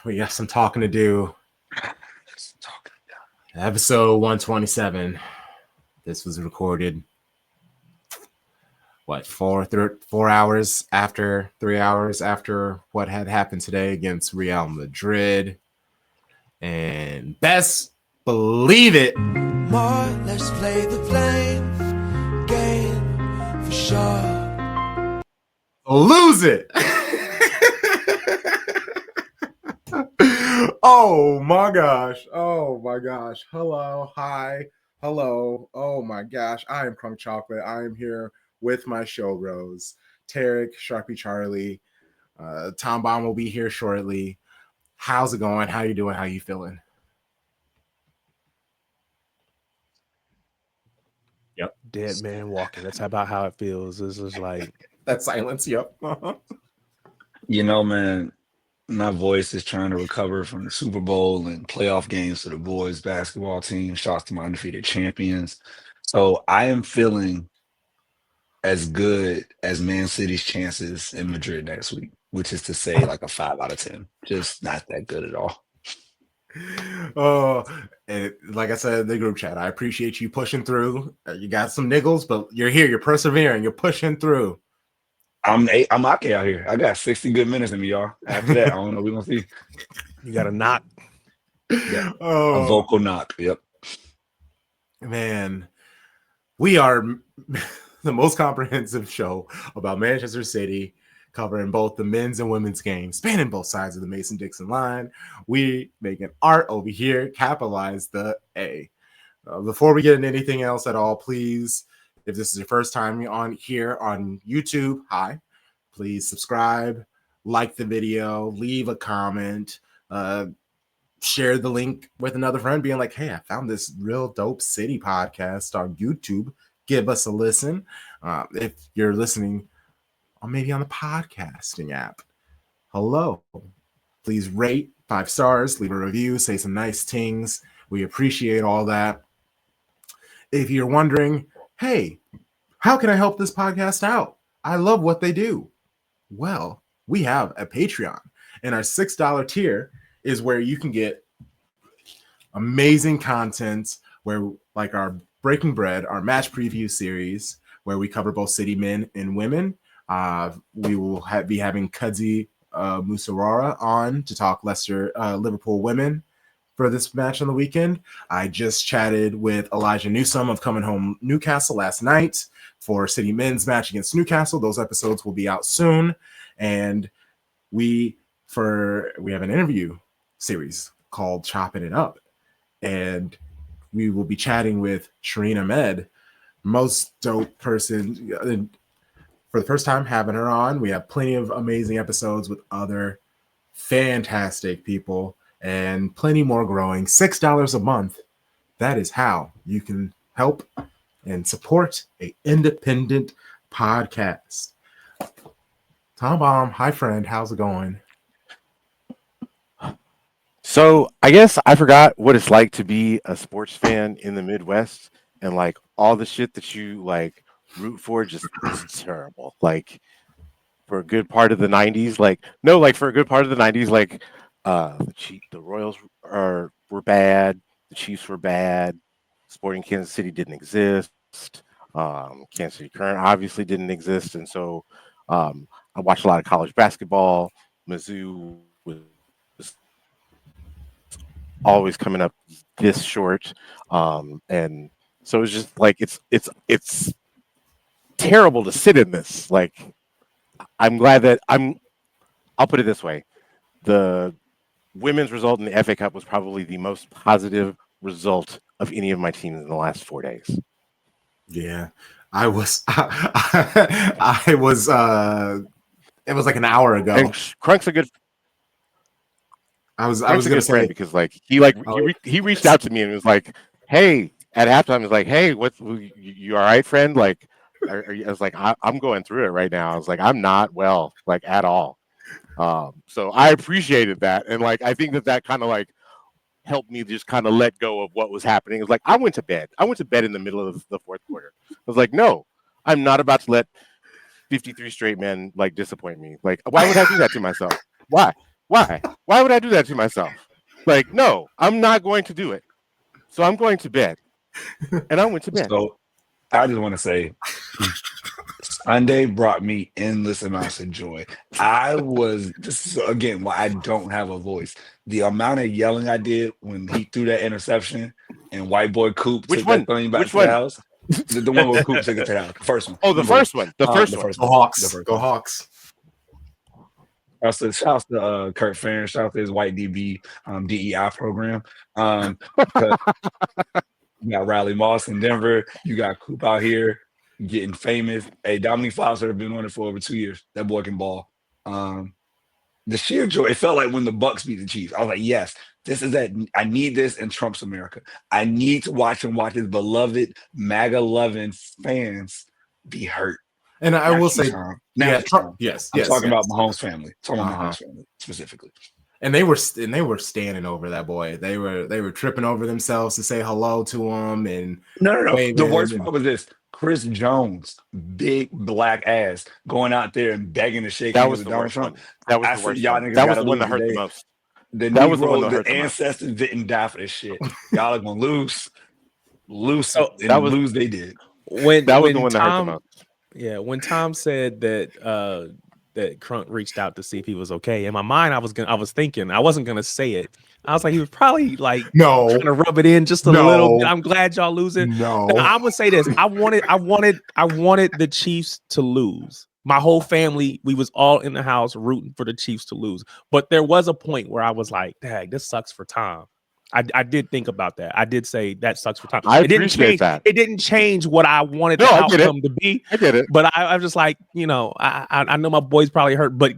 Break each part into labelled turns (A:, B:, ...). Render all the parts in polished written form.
A: We got some talking to do. Episode 127. This was recorded 4 hours after 3 hours after what had happened today against Real Madrid. And best believe it,
B: more, let's play the blame game for sure.
A: Lose it. Oh my gosh. Hello. Hi. Hello. Oh my gosh. I am Crunk Chocolate. I am here with my show bros, Tarek, Sharpie Charlie. Thom Bomb will be here shortly. How's it going? How you doing? How you feeling? Yep.
C: Dead man walking. That's about how it feels. This is like
A: that silence. Yep.
D: You know, man, my voice is trying to recover from the Super Bowl and playoff games for the boys basketball team. Shouts to my undefeated champions. So I am feeling as good as Man City's chances in Madrid next week, which is to say like a 5 out of 10. Just not that good at all.
A: Oh, and like I said in the group chat, I appreciate you pushing through. You got some niggles, but you're here. You're persevering. You're pushing through.
D: I'm okay out here. I got 60 good minutes in me, y'all. After that, I don't know. We're gonna see.
C: You got a knock.
D: Yeah. A vocal knock. Yep.
A: Man, we are the most comprehensive show about Manchester City, covering both the men's and women's games, spanning both sides of the Mason-Dixon line. We making art over here. Capitalize the A. Before we get into anything else at all, please, if this is your first time on here on YouTube, hi. Please subscribe, like the video, leave a comment, share the link with another friend, being like, hey, I found this real dope City podcast on YouTube. Give us a listen. If you're listening, or maybe on the podcasting app, hello. Please rate 5 stars, leave a review, say some nice things. We appreciate all that. If you're wondering, hey, how can I help this podcast out? I love what they do. Well, we have a Patreon, and our $6 tier is where you can get amazing content, where like our Breaking Bread, our match preview series, where we cover both City men and women. We will be having Kudzi Musarara on to talk Leicester Liverpool women for this match on the weekend. I just chatted with Elijah Newsome of Coming Home Newcastle last night for City men's match against Newcastle. Those episodes will be out soon. And we have an interview series called Chopping It Up. And we will be chatting with Shireen Ahmed, most dope person. For the first time having her on. We have plenty of amazing episodes with other fantastic people and plenty more growing. $6 a month. That is how you can help and support an independent podcast. Thom Bomb, hi friend, how's it going?
E: So I guess I forgot what it's like to be a sports fan in the Midwest, and like all the shit that you like root for just is terrible. Like for a good part of the 90s, for a good part of the 90s, the Royals were bad, the Chiefs were bad, Sporting Kansas City didn't exist, Kansas City Current obviously didn't exist, and so I watched a lot of college basketball. Mizzou was always coming up this short, and so it's just like it's terrible to sit in this. Like, I'm glad that I'll put it this way: the women's result in the FA Cup was probably the most positive result of any of my teams in the last 4 days.
A: Yeah, I was. I was. It was like an hour ago.
E: And Crunk's a good.
A: I was going to say,
E: because like he reached out to me and was like, "Hey," at halftime, he was like, "Hey, you all right, friend?" Like, I was like, "I'm going through it right now." I was like, "I'm not well, like at all." So I appreciated that, and like I think that kind of like helped me just kind of let go of what was happening. It was like I went to bed in the middle of the fourth quarter. I was like, "No, I'm not about to let 53 straight men like disappoint me. Like, why would I do that to myself? Why?" Why? Why would I do that to myself? Like, no, I'm not going to do it. So I'm going to bed. And I went to bed.
D: So I just want to say Sunday brought me endless amounts of joy. I was just again why I don't have a voice. The amount of yelling I did when he threw that interception and white boy Coop
E: Which
D: took
E: one?
D: that thing back
E: Which
D: to
E: one?
D: the house. The one where Coop took it to the house. The first one.
E: Oh, the first one. The first one.
A: Go Hawks.
D: The first
A: Go
D: one.
A: Hawks.
D: Shouts to Kurt Farron. Shouts to his white DB DEI program. You got Riley Moss in Denver. You got Coop out here getting famous. Hey, Dominique Foster have been on it for over 2 years. That boy can ball. The sheer joy. It felt like when the Bucks beat the Chiefs. I was like, yes, this is that. I need this in Trump's America. I need to watch his beloved MAGA loving fans be hurt.
A: And I will say,
D: Trump.
A: Yes,
D: I'm talking about Mahomes' family. Mahomes' family specifically.
A: And they were standing over that boy. They were tripping over themselves to say hello to him. And
D: no. The worst part was this: Chris Jones, big black ass, going out there and begging to shake hands with Donald Trump.
E: That was the worst.
D: That
E: was the one that hurt the most.
D: That was the one that hurt the ancestors didn't die for this shit. Y'all are gonna lose, lose. They did.
E: That was the one that hurt the most.
C: Yeah, when Tom said that that Crunk reached out to see if he was okay, in my mind I was thinking I wasn't gonna say it. I was like, he was probably like trying to rub it in just a little bit. I'm glad y'all losing.
A: No,
C: I would say this. I wanted the Chiefs to lose. My whole family, we was all in the house rooting for the Chiefs to lose. But there was a point where I was like, dang, this sucks for Tom. I did think about that. I did say that sucks for Tom.
E: I appreciate that.
C: It didn't change what I wanted the outcome to be.
E: I get it.
C: But I'm just like, I know my boys probably hurt, but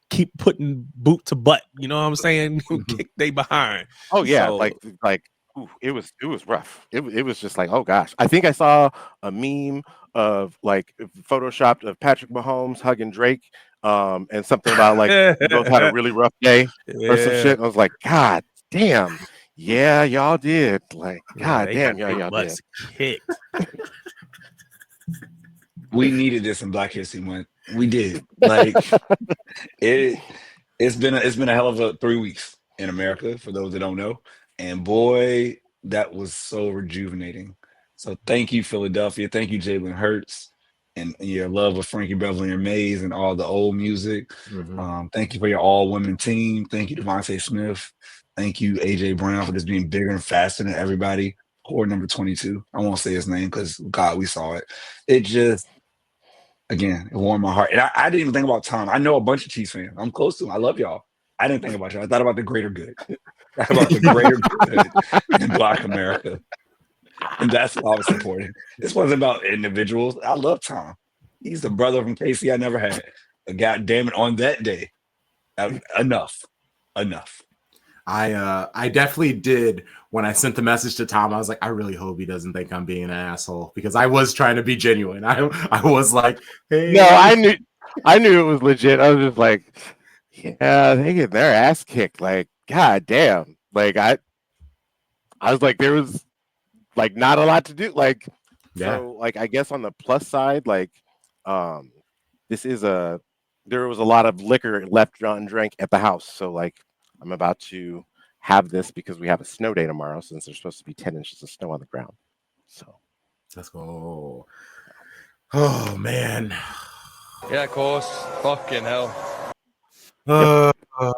C: keep putting boot to butt. You know what I'm saying? Kick they behind.
E: Oh yeah,
C: So,
E: ooh, it was rough. It was just like, oh gosh. I think I saw a meme of like photoshopped of Patrick Mahomes hugging Drake, and something about like we both had a really rough day or some shit. I was like, God damn, yeah, y'all did. Like, God damn, y'all did.
C: Kicked.
D: We needed this in Black History Month. We did. Like it's been a hell of a 3 weeks in America for those that don't know. And boy, that was so rejuvenating. So thank you, Philadelphia. Thank you, Jalen Hurts, and your love of Frankie Beverly and Mays and all the old music. Thank you for your all-women team. Thank you, Devontae Smith. Thank you, AJ Brown, for just being bigger and faster than everybody. Core number 22. I won't say his name because God, we saw it. It just, again, it warmed my heart. And I didn't even think about Tom. I know a bunch of Chiefs fans. I'm close to them. I love y'all. I didn't think about y'all. I thought about the greater good. I thought about the greater good in Black America. And that's what I was supporting. This wasn't about individuals. I love Tom. He's the brother from KC I never had. But God damn it, on that day, enough.
A: I definitely did when I sent the message to Tom. I was like, I really hope he doesn't think I'm being an asshole, because I was trying to be genuine. I was like, hey.
E: No, I knew it was legit. I was just like, yeah, they get their ass kicked. Like, God damn. Like I was like, there was like not a lot to do. Like, so like I guess on the plus side, like there was a lot of liquor left undrank at the house. So like I'm about to have this because we have a snow day tomorrow, since there's supposed to be 10 inches of snow on the ground. So
A: let's go. Oh man.
F: Yeah, of course. Fucking hell.
A: Oh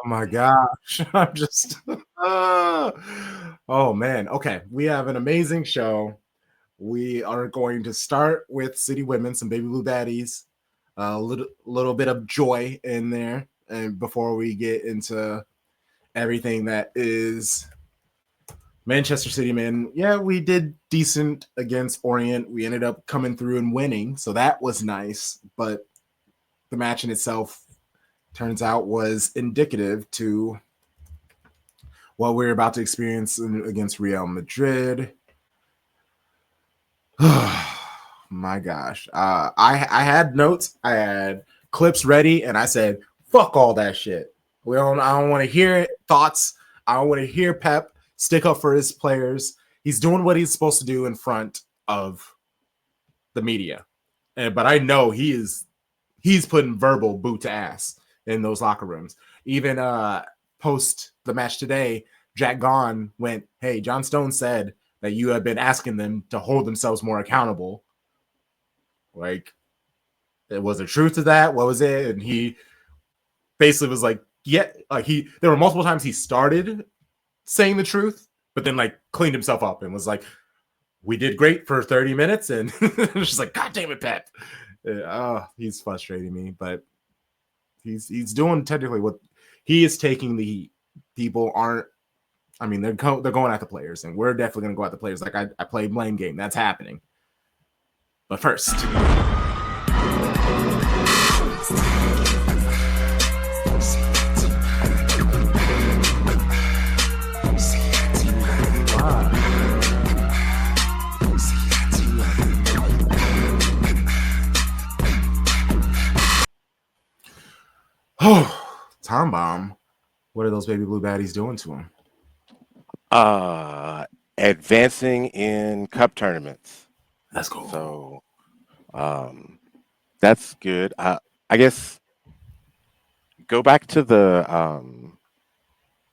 A: my gosh. I'm just oh man. Okay, we have an amazing show. We are going to start with City Women, some Baby Blue Baddies, a little bit of joy in there, and before we get into everything that is Manchester City men. Yeah, we did decent against Orient. We ended up coming through and winning, so that was nice, but the match in itself turns out was indicative to what we're about to experience against Real Madrid. My gosh. I had notes, I had clips ready, and I said, fuck all that shit. I don't want to hear it. Thoughts. I don't want to hear Pep stick up for his players. He's doing what he's supposed to do in front of the media. But I know he's putting verbal boot to ass in those locker rooms. even post the match today, Jack Gahn went, "Hey, John Stone said that you have been asking them to hold themselves more accountable. Like, was there truth to that? What was it?" And he basically was like, "Yeah." Like there were multiple times he started saying the truth, but then like cleaned himself up and was like, "We did great for 30 minutes," and it was just like, "God damn it, Pep!" He's frustrating me, but he's doing technically what he is taking the heat. People aren't. I mean, they're going at the players, and we're definitely going to go at the players. Like I played blame game. That's happening. But first, Thom Bomb. What are those baby blue baddies doing to him?
E: Advancing in cup tournaments.
A: That's cool.
E: So that's good. I guess go back to the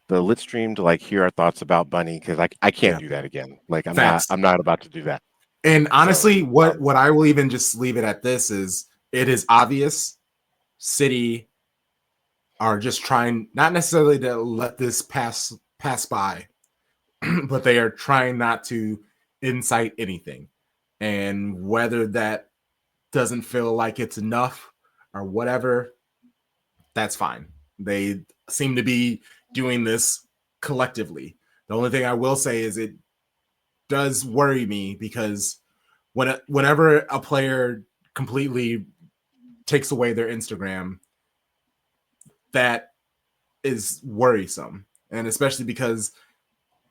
E: lit stream to like hear our thoughts about Bunny, because I can't do that again. Like I'm not about to do that.
A: And honestly, what I will even just leave it at this is it is obvious City are just trying not necessarily to let this pass by, but they are trying not to incite anything. And whether that doesn't feel like it's enough or whatever, that's fine. They seem to be doing this collectively. The only thing I will say is it does worry me because whenever a player completely takes away their Instagram, that is worrisome. And especially because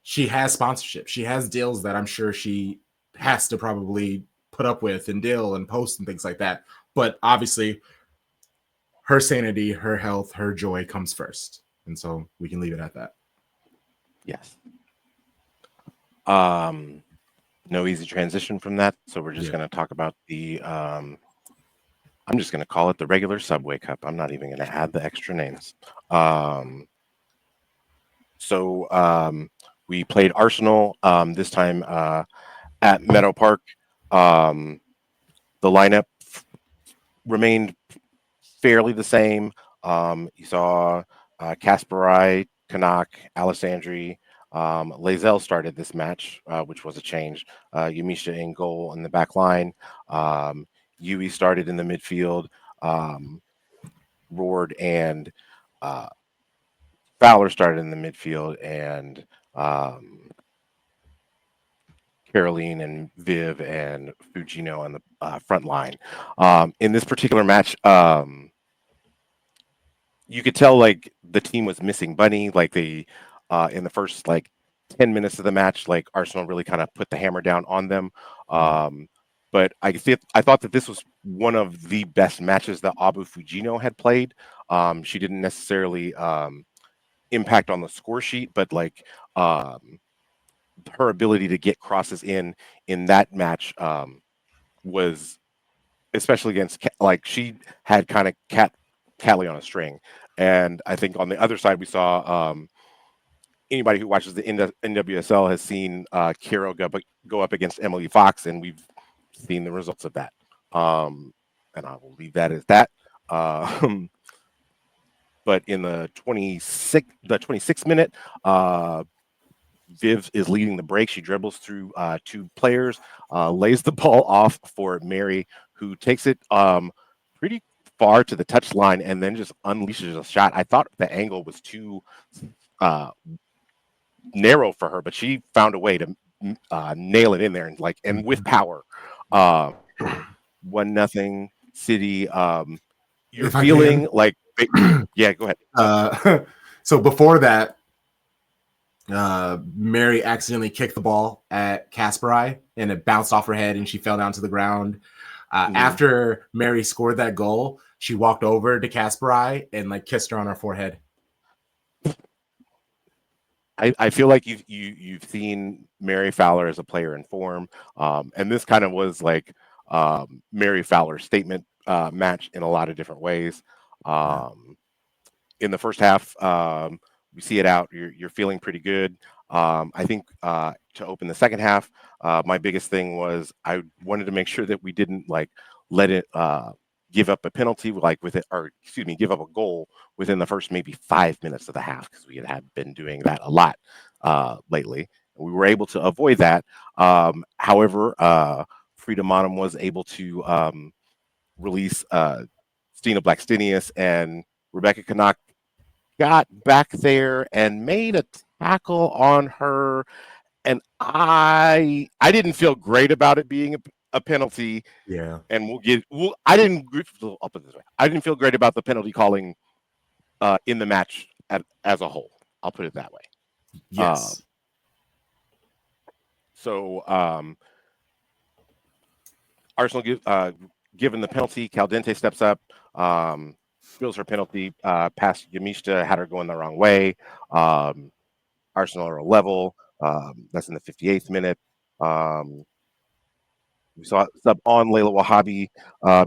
A: she has sponsorship. She has deals that I'm sure she has to probably put up with and deal and post and things like that. But obviously her sanity, her health, her joy comes first. And so we can leave it at that.
E: Yes. No easy transition from that. So we're just going to talk about the, I'm just going to call it the regular Subway Cup. I'm not even going to add the extra names. We played Arsenal this time at Meadow Park. The lineup remained fairly the same. You saw Kasparai, Kanak, Alessandri, Lazelle started this match, which was a change. Yamisha in goal in the back line. Yui started in the midfield. Roard and Fowler started in the midfield, and Caroline and Viv and Fujino on the front line. In this particular match, you could tell like the team was missing Bunny. Like they in the first like 10 minutes of the match, like Arsenal really kind of put the hammer down on them. But I thought that this was one of the best matches that Abu Fujino had played. She didn't necessarily impact on the score sheet, but like her ability to get crosses in that match was, especially against like she had kind of Catley on a string. And I think on the other side we saw anybody who watches the NWSL has seen Kiro go up against Emily Fox, and we've seen the results of that. And I will leave that as that. But in the 26th minute, Viv is leading the break. She dribbles through two players, lays the ball off for Mary, who takes it pretty far to the touch line and then just unleashes a shot. I thought the angle was too narrow for her, but she found a way to nail it in there and with power. 1-0 City. You're feeling like yeah, go ahead.
A: So before that, Mary accidentally kicked the ball at Kasparai and it bounced off her head and she fell down to the ground. After Mary scored that goal, she walked over to Kasparai and like kissed her on her forehead.
E: I feel like you've seen Mary Fowler as a player in form, and this kind of was like Mary Fowler's statement match in a lot of different ways. in the first half, we see it out. You're feeling pretty good. I think to open the second half, my biggest thing was I wanted to make sure that we didn't like let it give up a penalty like with it, or excuse me, give up a goal within the first maybe 5 minutes of the half, because we had been doing that a lot lately. We were able to avoid that. However, Freedom Monum was able to release Stina Blackstenius, and Rebecca Canuck got back there and made a tackle on her, and I didn't feel great about it being a penalty.
A: Yeah.
E: And I didn't. I'll put it this way: I didn't feel great about the penalty calling in the match as a whole. I'll put it that way.
A: Yes.
E: So Arsenal given the penalty, Caldente steps up, feels her penalty, past Yamishita, had her going the wrong way. Arsenal are a level. That's in the 58th minute. We saw sub on Layla Wahhabi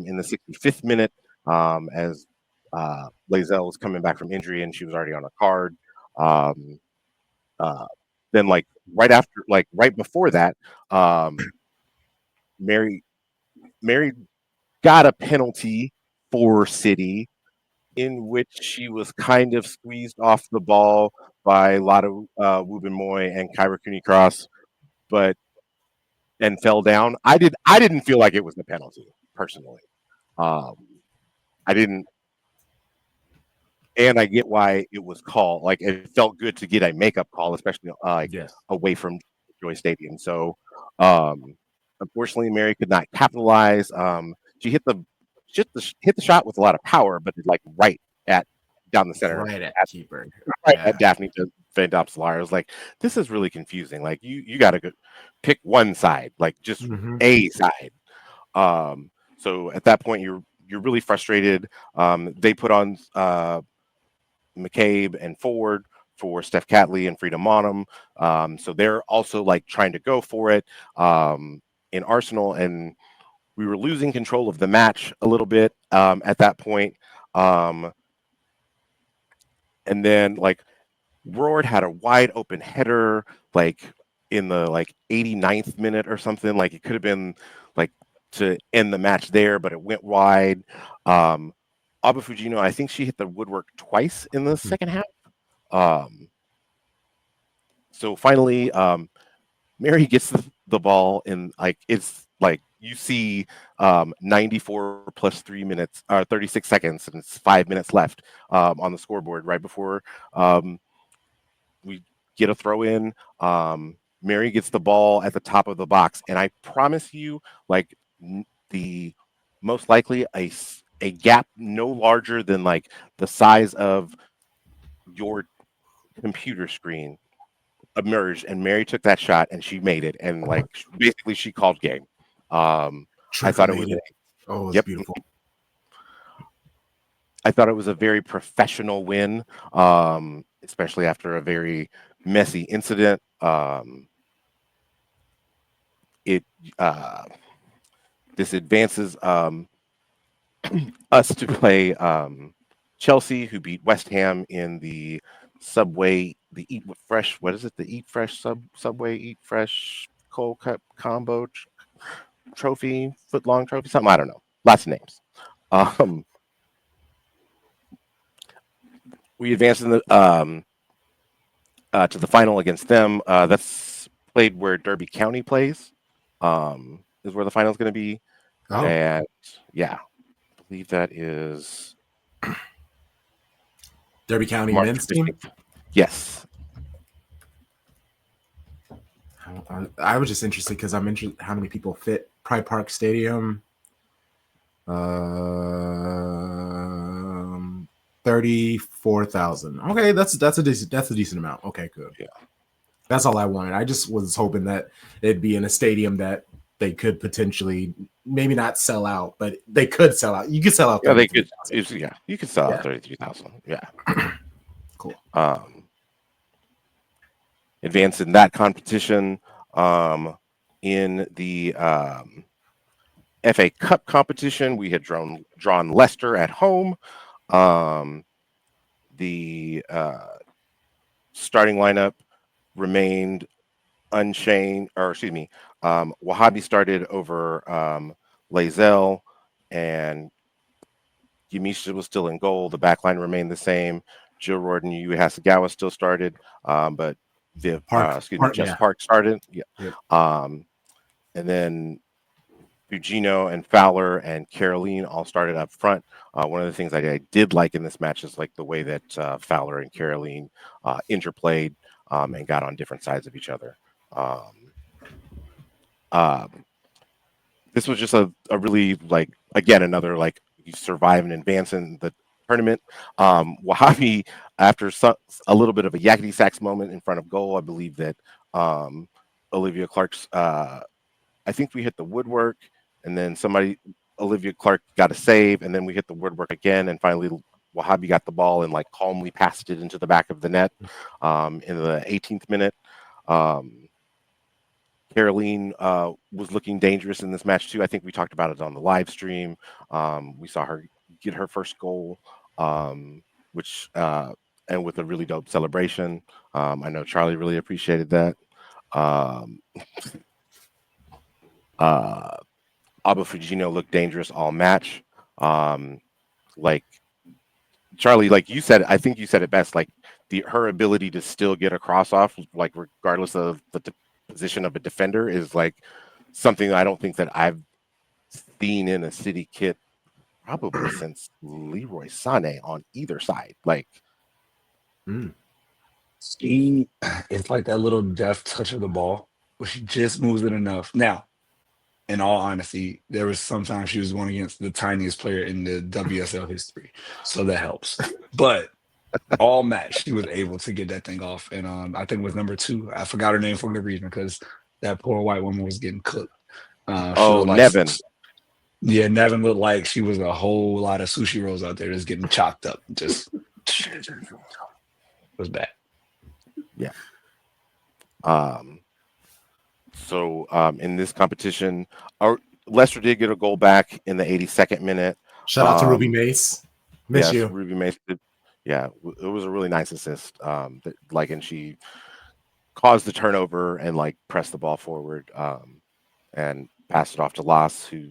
E: in the 65th minute as Lazelle was coming back from injury and she was already on a card. Then, like right before that, Mary got a penalty for City, in which she was kind of squeezed off the ball by Lotta Wubben-Moy and Kyra Cooney-Cross, and fell down. I didn't feel like it was a penalty personally. I didn't, and I get why it was called. Like, it felt good to get a makeup call, especially
A: Yes.
E: away from Joy Stadium. So, unfortunately, Mary could not capitalize. She hit the shot with a lot of power, but like right down the center,
A: Right at keeper.
E: at Daphne Van Dopselaar. I was like, this is really confusing. Like, you got to pick one side, like just a side. So at that point, you're really frustrated. They put on McCabe and Ford for Steph Catley and Freedom Monum. So they're also like trying to go for it in Arsenal, and we were losing control of the match a little bit at that point. And then like Roard had a wide open header like in the 89th minute or something. Like, it could have been like to end the match there, but it went wide. Aba Fujino, I think she hit the woodwork twice in the second half. So finally, Mary gets the ball, and like it's like you see 94 plus 3 minutes, 36 seconds, and it's 5 minutes left on the scoreboard right before we get a throw in. Mary gets the ball at the top of the box, and I promise you, like, the most likely a gap no larger than like the size of your computer screen emerged, and Mary took that shot and she made it, and like basically she called game. I thought it was
A: it's beautiful.
E: I thought it was a very professional win, especially after a very messy incident. This advances us to play Chelsea, who beat West Ham in the Subway, the Eat Fresh. What is it? The Eat Fresh Subway Eat Fresh Cold Cup Combo Trophy, Footlong Trophy, something, I don't know. Lots of names. We advanced in the to the final against them. That's played where Derby County plays. Is where the final is going to be.
A: Oh.
E: And yeah, I believe that is
A: Derby County
E: March
A: men's team.
E: 15th. Yes.
A: I was just interested because I'm interested how many people fit Pride Park Stadium. 34,000. Okay, that's a decent amount. Okay, good.
E: Yeah,
A: that's all I wanted. I just was hoping that it'd be in a stadium that they could potentially maybe not sell out, but they could sell out. You could sell out.
E: Yeah, they could. Yeah, you could sell out 33,000. Yeah,
A: cool.
E: Advance in that competition. In the FA Cup competition, we had drawn Leicester at home. The starting lineup remained unchanged, or excuse me, Wahhabi started over Lazelle, and Yamisha was still in goal. The back line remained the same. Joe Roden, Yu Hasegawa still started, but the Jess Park started. Yeah.
A: Yep.
E: And then Fugino and Fowler and Caroline all started up front. One of the things I did like in this match is like the way that Fowler and Caroline interplayed and got on different sides of each other. This was just a really, like, again, another, like, you survive and advance in the tournament. Wahhabi, after a little bit of a yakety sax moment in front of goal, I believe that Olivia Clark's, I think we hit the woodwork, and then Olivia Clark got a save, and then we hit the woodwork again, and finally Wahhabi got the ball and like calmly passed it into the back of the net in the 18th minute. Caroline was looking dangerous in this match too. I think we talked about it on the live stream. We saw her get her first goal, which and with a really dope celebration. I know Charlie really appreciated that. Abu Fugino looked dangerous all match. Like Charlie, like you said, I think you said it best. Like her ability to still get a cross off, like regardless of the position of a defender, is like something I don't think that I've seen in a City kit probably since Leroy Sané on either side. Like,
D: She it's like that little deft touch of the ball where she just moves it enough. Now, in all honesty, there was sometimes she was going against the tiniest player in the WSL history, so that helps. But all match, she was able to get that thing off, and I think it was number 2. I forgot her name for the reason because that poor white woman was getting cooked.
E: Nevin.
D: Yeah, Nevin looked like she was a whole lot of sushi rolls out there just getting chopped up. Just it was bad.
E: Yeah. So in this competition, Leicester did get a goal back in the 82nd minute.
A: Shout out to Ruby Mace. Miss you.
E: Ruby Mace did. Yeah, it was a really nice assist. And she caused the turnover and like pressed the ball forward and passed it off to Las, who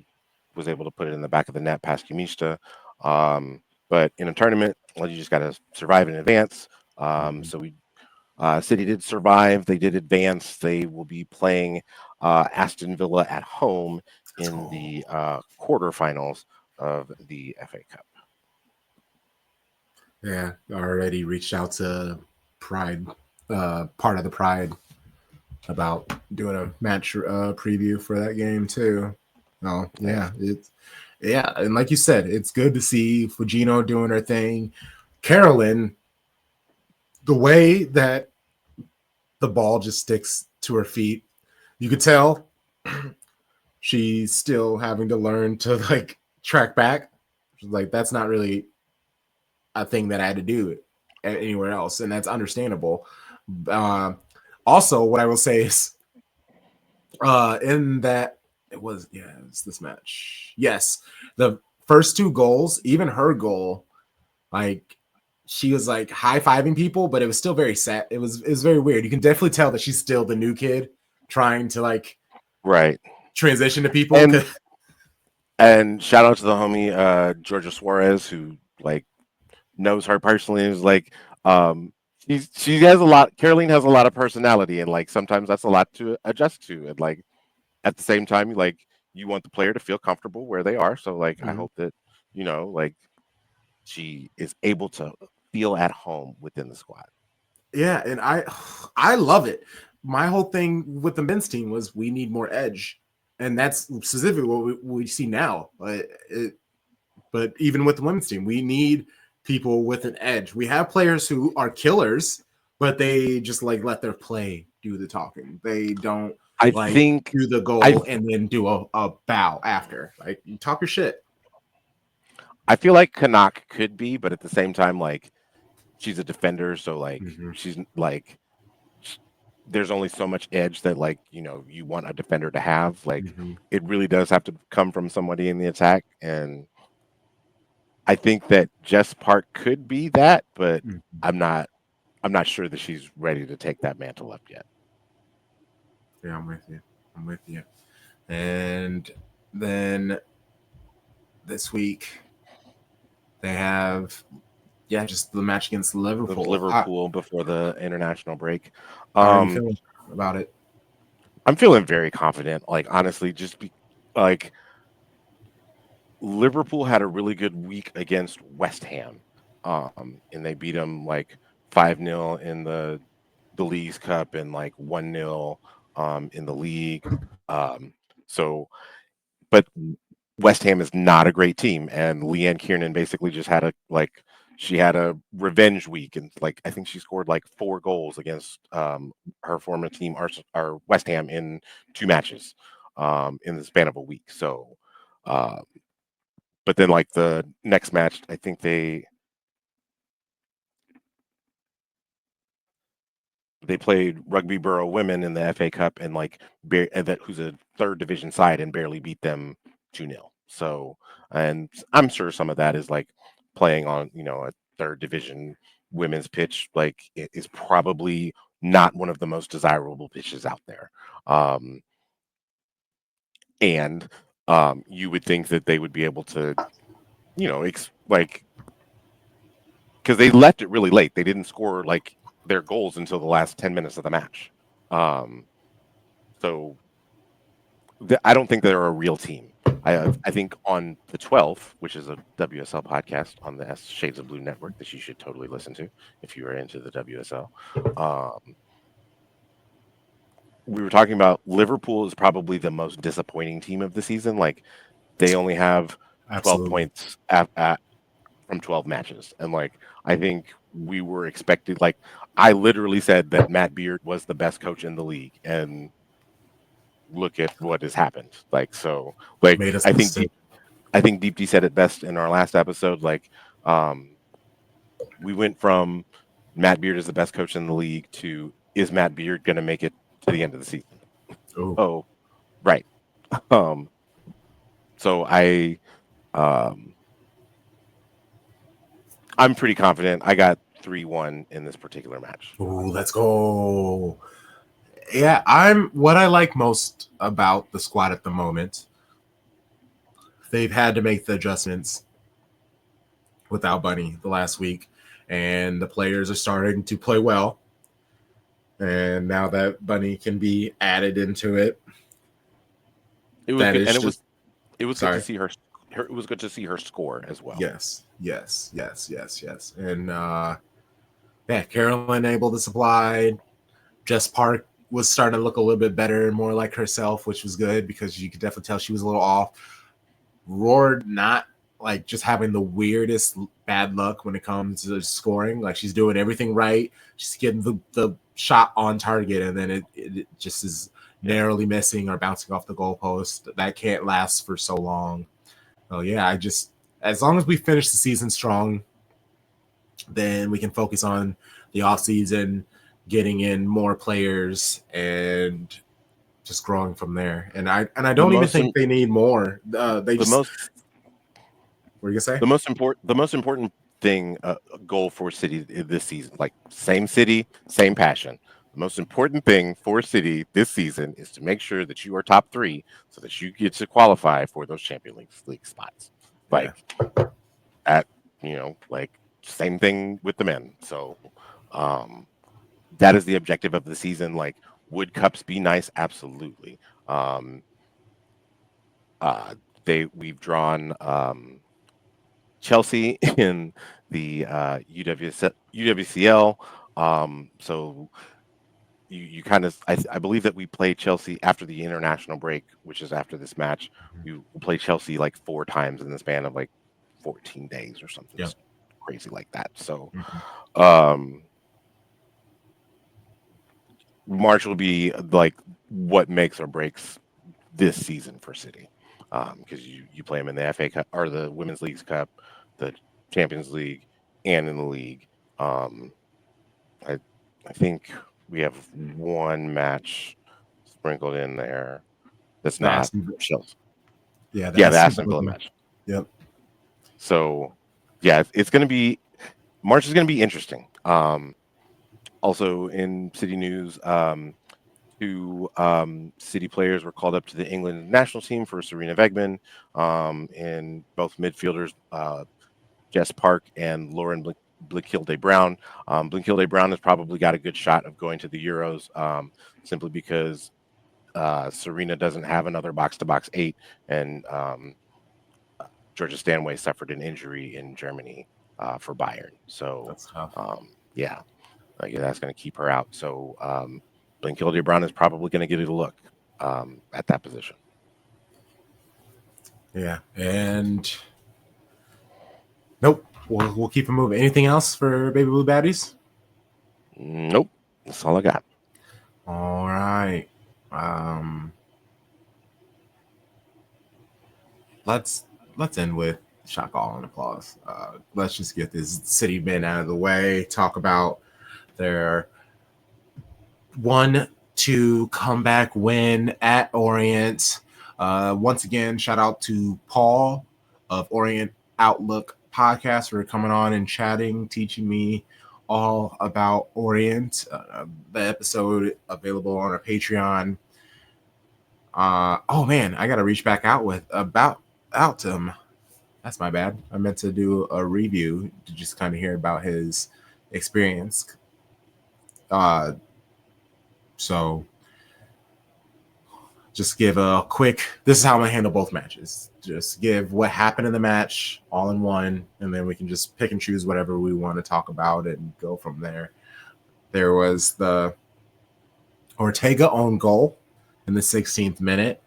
E: was able to put it in the back of the net past Yamishita. But in a tournament, well, you just got to survive in advance. So City did survive. They did advance. They will be playing Aston Villa at home in the quarterfinals of the FA Cup.
A: Yeah, I already reached out to Pride, part of the Pride, about doing a match preview for that game too. Oh yeah, and like you said, it's good to see Fugino doing her thing. Carolyn, the way that the ball just sticks to her feet, you could tell she's still having to learn to like track back. Like that's not really a thing that I had to do anywhere else, and that's understandable. Also, what I will say is, in that it's this match. Yes, the first 2 goals, even her goal, like she was like high-fiving people, but it was still very sad. It was very weird. You can definitely tell that she's still the new kid trying to like transition to people.
E: And shout out to the homie Georgia Suarez, who like knows her personally, and is like she has a lot. Caroline has a lot of personality, and like sometimes that's a lot to adjust to. And like at the same time, like you want the player to feel comfortable where they are. So like I hope that like she is able to feel at home within the squad.
A: Yeah, and I love it. My whole thing with the men's team was we need more edge, and that's specifically what we see now. But even with the women's team, we need people with an edge. We have players who are killers, but they just like let their play do the talking. They don't think do the goal and then do a bow after. Like you talk your shit.
E: I feel like Kanak could be, but at the same time, like she's a defender, so like she's like there's only so much edge that like you want a defender to have. Like it really does have to come from somebody in the attack, and I think that Jess Park could be that, but
A: Mhm.
E: I'm not sure that she's ready to take that mantle up yet.
A: Yeah, I'm with you. I'm with you. And then this week they have just the match against
E: It was
A: Liverpool.
E: Liverpool before the international break.
A: How are you feeling about it?
E: I'm feeling very confident. Like honestly, like Liverpool had a really good week against West Ham, and they beat them like 5-0 in the Leagues Cup and like 1-0 in the league. So, but West Ham is not a great team, and Leanne Kiernan basically just had she had a revenge week, and like I think she scored like 4 goals against her former team, our West Ham, in 2 matches in the span of a week. So, uh, but then like the next match, I think they played Rugby Borough Women in the FA Cup, and like who's a 3rd division side, and barely beat them 2-0. So, and I'm sure some of that is like playing on a 3rd division women's pitch. Like it is probably not one of the most desirable pitches out there. And you would think that they would be able to, like, because they left it really late. They didn't score like their goals until the last 10 minutes of the match. So I don't think they're a real team. I think on the 12th, which is a WSL podcast on the Shades of Blue network that you should totally listen to if you are into the WSL. We were talking about Liverpool is probably the most disappointing team of the season. Like they only have 12
A: Absolutely.
E: points from 12 matches. And like, I think we were expected, like, I literally said that Matt Beard was the best coach in the league. And look at what has happened. Like, so, like,
A: Made us
E: I think
A: sick.
E: Deepty said it best in our last episode. Like, we went from Matt Beard is the best coach in the league to is Matt Beard going to make it to the end of the season?
A: Ooh.
E: Oh, right. So I'm pretty confident. I got 3-1 in this particular match.
A: Ooh, let's go. Yeah, what I like most about the squad at the moment. They've had to make the adjustments without Bunny the last week, and the players are starting to play well. And now that Bunny can be added into it,
E: It was
A: that
E: good,
A: is
E: and
A: just
E: it was good
A: sorry.
E: to see her. It was good to see her score as well.
A: Yes. And Carolyn able to supply. Jess Park was starting to look a little bit better and more like herself, which was good because you could definitely tell she was a little off. Roared not like just having the weirdest bad luck when it comes to scoring. Like she's doing everything right. She's getting the shot on target, and then it just is narrowly missing or bouncing off the goalpost. That can't last for so long. Oh yeah, as long as we finish the season strong, then we can focus on the off season, getting in more players, and just growing from there. And I don't even think they need more. What are you gonna say?
E: The most important thing, goal for City this season, like same city, same passion. The most important thing for City this season is to make sure that you are top 3 so that you get to qualify for those Champions League spots. Like like same thing with the men. So that is the objective of the season. Like, would cups be nice? Absolutely. We've drawn Chelsea in the UWCL. So you kind of, I believe that we play Chelsea after the international break, which is after this match. We play Chelsea like 4 times in the span of like 14 days or something crazy like that. So March will be like what makes or breaks this season for City, because you play them in the FA Cup or the Women's Leagues Cup, the Champions League, and in the league. I think we have one match sprinkled in there that's not Chelsea.
A: Yeah,
E: the Aston Villa match.
A: Yep.
E: So yeah, it's going to be March is going to be interesting. Also in City news, two City players were called up to the England national team for Serena Vegman, and both midfielders, Jess Park and Lauren Blinkilde Brown. Blinkilde Brown has probably got a good shot of going to the Euros, simply because Serena doesn't have another box-to-box 8, and Georgia Stanway suffered an injury in Germany for Bayern. So,
A: That's tough.
E: yeah, that's going to keep her out. So, Blinkilde Brown is probably going to get a look at that position.
A: Yeah, and nope, we'll keep it moving. Anything else for Baby Blue Baddies?
E: Nope, that's all I got.
A: All right. Let's end with shock, awe, and applause. Let's just get this City men out of the way. Talk about their 1-2 comeback win at Orient. Once again, shout out to Paul of Orient Outlook Podcast for coming on and chatting, teaching me all about Orient. The episode available on our Patreon. Oh man, I gotta reach back out to him. That's my bad. I meant to do a review to just kind of hear about his experience. So just give a quick, this is how I'm gonna handle both matches. Just give what happened in the match all in one, and then we can just pick and choose whatever we want to talk about and go from there. There was the Ortega own goal in the 16th minute.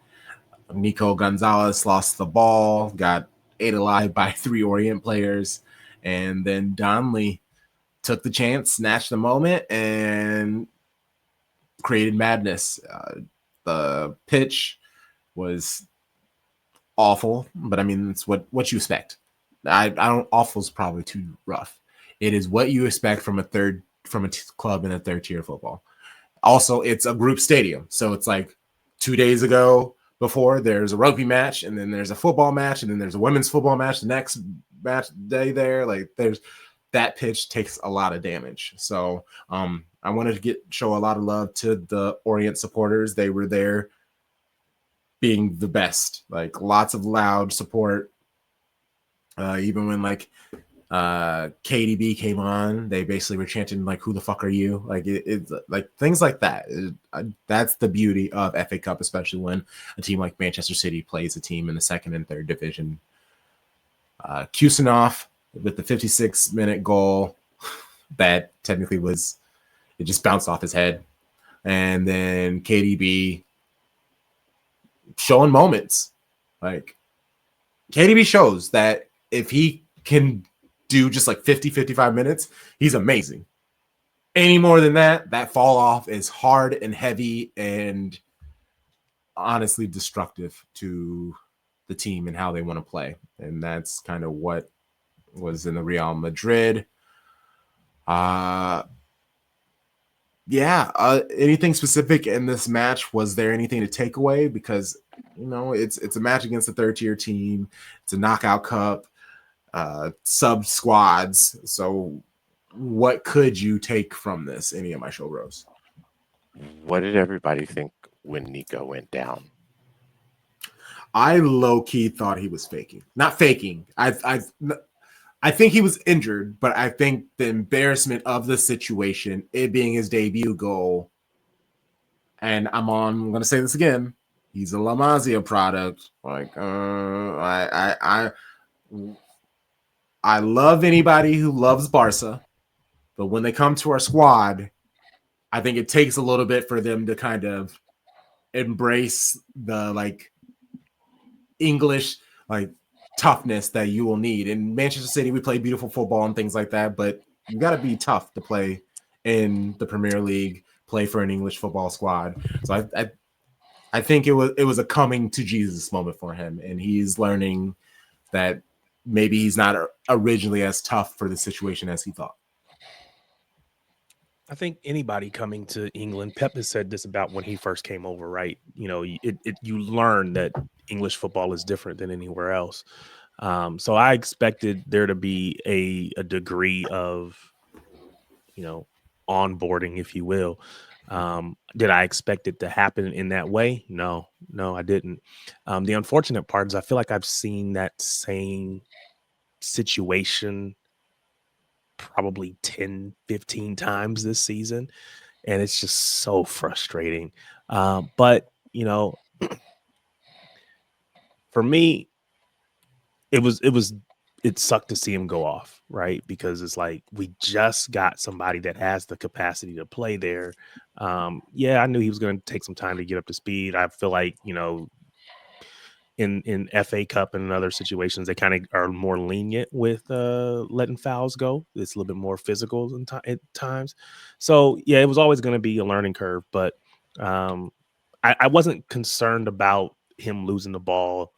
A: Nico Gonzalez lost the ball, got ate alive by 3 Orient players, and then Donley took the chance, snatched the moment, and created madness. The pitch was awful, but I mean, it's what you expect. I don't. Awful is probably too rough. It is what you expect from a club in a third tier football. Also, it's a group stadium, so it's like 2 days ago. Before there's a rugby match, and then there's a football match, and then there's a women's football match the next match day there. Like there's that pitch takes a lot of damage. So I wanted to show a lot of love to the Orient supporters. They were there being the best, like lots of loud support. Even when like KDB came on, they basically were chanting like, "Who the fuck are you?" Like it's like things like that. That's the beauty of FA Cup, especially when a team like Manchester City plays a team in the second and third division. Kusanov with the 56-minute goal that technically it just bounced off his head, and then KDB showing moments. Like KDB shows that if he can do just like 55 minutes, he's amazing. Any more than that fall off is hard and heavy and honestly destructive to the team and how they want to play. And that's kind of what was in the Real Madrid. Anything specific in this match? Was there anything to take away? Because, it's a match against a third tier team. It's a knockout cup. Sub squads. So what could you take from this? Any of my show bros?
E: What did everybody think when Nico went down?
A: I low-key thought he was faking. Not faking. I think he was injured, but I think the embarrassment of the situation, it being his debut goal, and I'm going to say this again, he's a La Masia product. Like, I love anybody who loves Barca, but when they come to our squad, I think it takes a little bit for them to kind of embrace the like English like toughness that you will need. In Manchester City, we play beautiful football and things like that, but you got to be tough to play in the Premier League, play for an English football squad. So I think it was a coming to Jesus moment for him, and he's learning that maybe he's not originally as tough for the situation as he thought.
C: I think anybody coming to England, Pep has said this about when he first came over, right? You learn that English football is different than anywhere else. So I expected there to be a degree of, onboarding, if you will. Did I expect it to happen in that way? No, I didn't. The unfortunate part is I feel like I've seen that same situation probably 10, 15 times this season. And it's just so frustrating. But, for me, it sucked to see him go off, right? Because it's like we just got somebody that has the capacity to play there. I knew he was going to take some time to get up to speed. I feel like, in FA Cup and in other situations, they kind of are more lenient with letting fouls go. It's a little bit more physical at times. So, it was always going to be a learning curve. But I wasn't concerned about him losing the ball.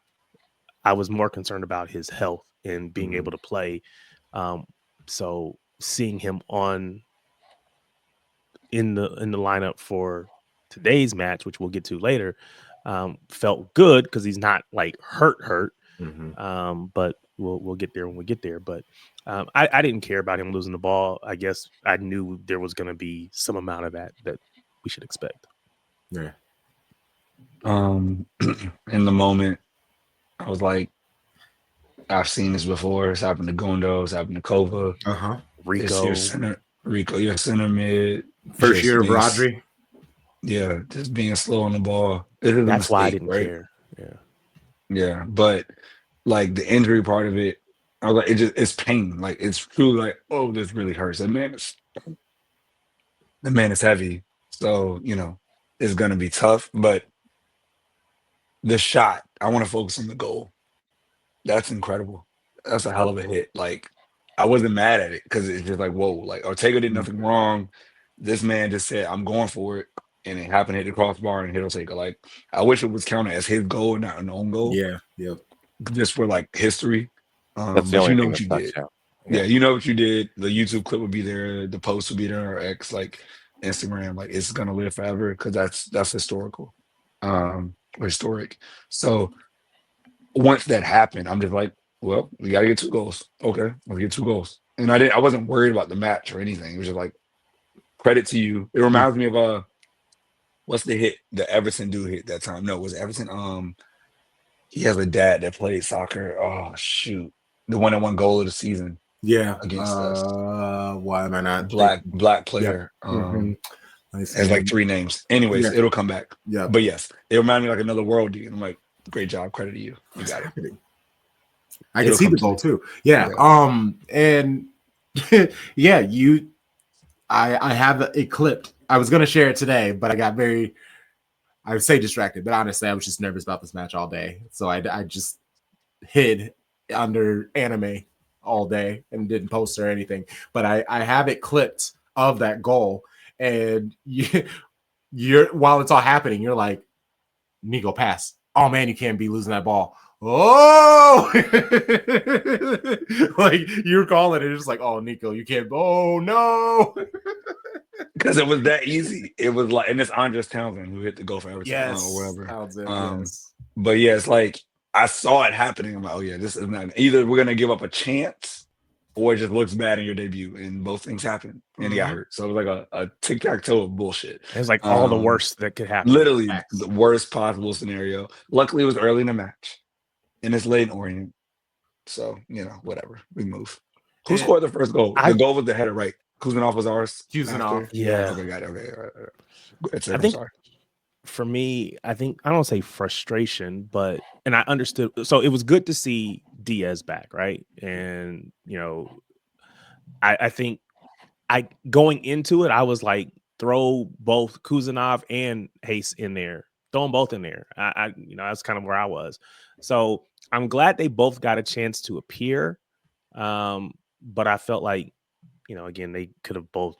C: I was more concerned about his health and being able to play. So seeing him in the lineup for today's match, which we'll get to later, felt good because he's not like hurt. But we'll get there when we get there. But I didn't care about him losing the ball. I guess I knew there was going to be some amount of that we should expect.
A: Yeah.
D: In the moment, I was like, I've seen this before. It's happened to Gondo. It's happened to Kova.
C: Rico,
D: your center mid.
A: First year of Rodri.
D: Yeah, just being slow on the ball. That's
C: why I didn't care.
D: Yeah, but like the injury part of it, I was like, it's pain. Like it's truly like, oh, this really hurts. The man is heavy, so it's gonna be tough. But the shot, I want to focus on the goal. That's incredible. That's a hell of a hit. Like, I wasn't mad at it because it's just like, whoa, like Ortega did nothing wrong. This man just said, I'm going for it. And it happened to hit the crossbar and hit Ortega. Like, I wish it was counted as his goal and not an own goal.
A: Yeah.
D: Just for like history.
E: That's the only thing
D: what you did.
E: Yeah,
D: you know what you did. The YouTube clip would be there. The post would be there. Or X, like Instagram. Like, it's going to live forever because that's historical. Historic. So, once that happened, I'm just like, well, we got to get 2 goals. Okay, we'll get 2 goals. And I wasn't worried about the match or anything. It was just like, credit to you. It reminds me of what's the hit? The Everton dude hit that time. No, it was Everton. He has a dad that played soccer. Oh shoot, the one that won goal of the season.
A: Yeah,
D: against us.
A: Why am I not
D: black player? Has like 3 names. Anyways, it'll come back.
A: Yeah,
D: but yes, it reminded me like another world dude. I'm like, great job, credit to you. You got it.
A: I can see the goal too. Yeah. And I have it clipped. I was gonna share it today, but I got I would say distracted, but honestly, I was just nervous about this match all day. So I just hid under anime all day and didn't post or anything. But I have it clipped of that goal, and you're while it's all happening, you're like, Nico, pass. Oh man, you can't be losing that ball. Oh, like you're calling it. It's just like, oh, Nico, you can't. Oh no,
D: because it was that easy. It was like, and it's Andres Townsend who hit the goal for Everton or whatever.
A: Yes.
D: But yeah, it's like I saw it happening. I'm like, oh yeah, this is not either. We're gonna give up a chance, or it just looks bad in your debut, and both things happened, and he got hurt. So it was like a tic-tac-toe of bullshit.
C: It's like all the worst that could happen.
D: Literally the worst possible scenario. Luckily, it was early in the match. And it's Leyton Orient. So, whatever. We move. Who scored the first goal? The goal was the header, right? Kuznetsov was ours.
A: Kuznetsov.
D: Yeah. Okay, got it. Okay. Right.
C: I think for me, I don't say frustration, and I understood. So it was good to see Diaz back, right? And, I think going into it, I was like, throw both Kuznetsov and Hayes in there. Throw them both in there. That's kind of where I was. So I'm glad they both got a chance to appear. But I felt like, again, they could have both.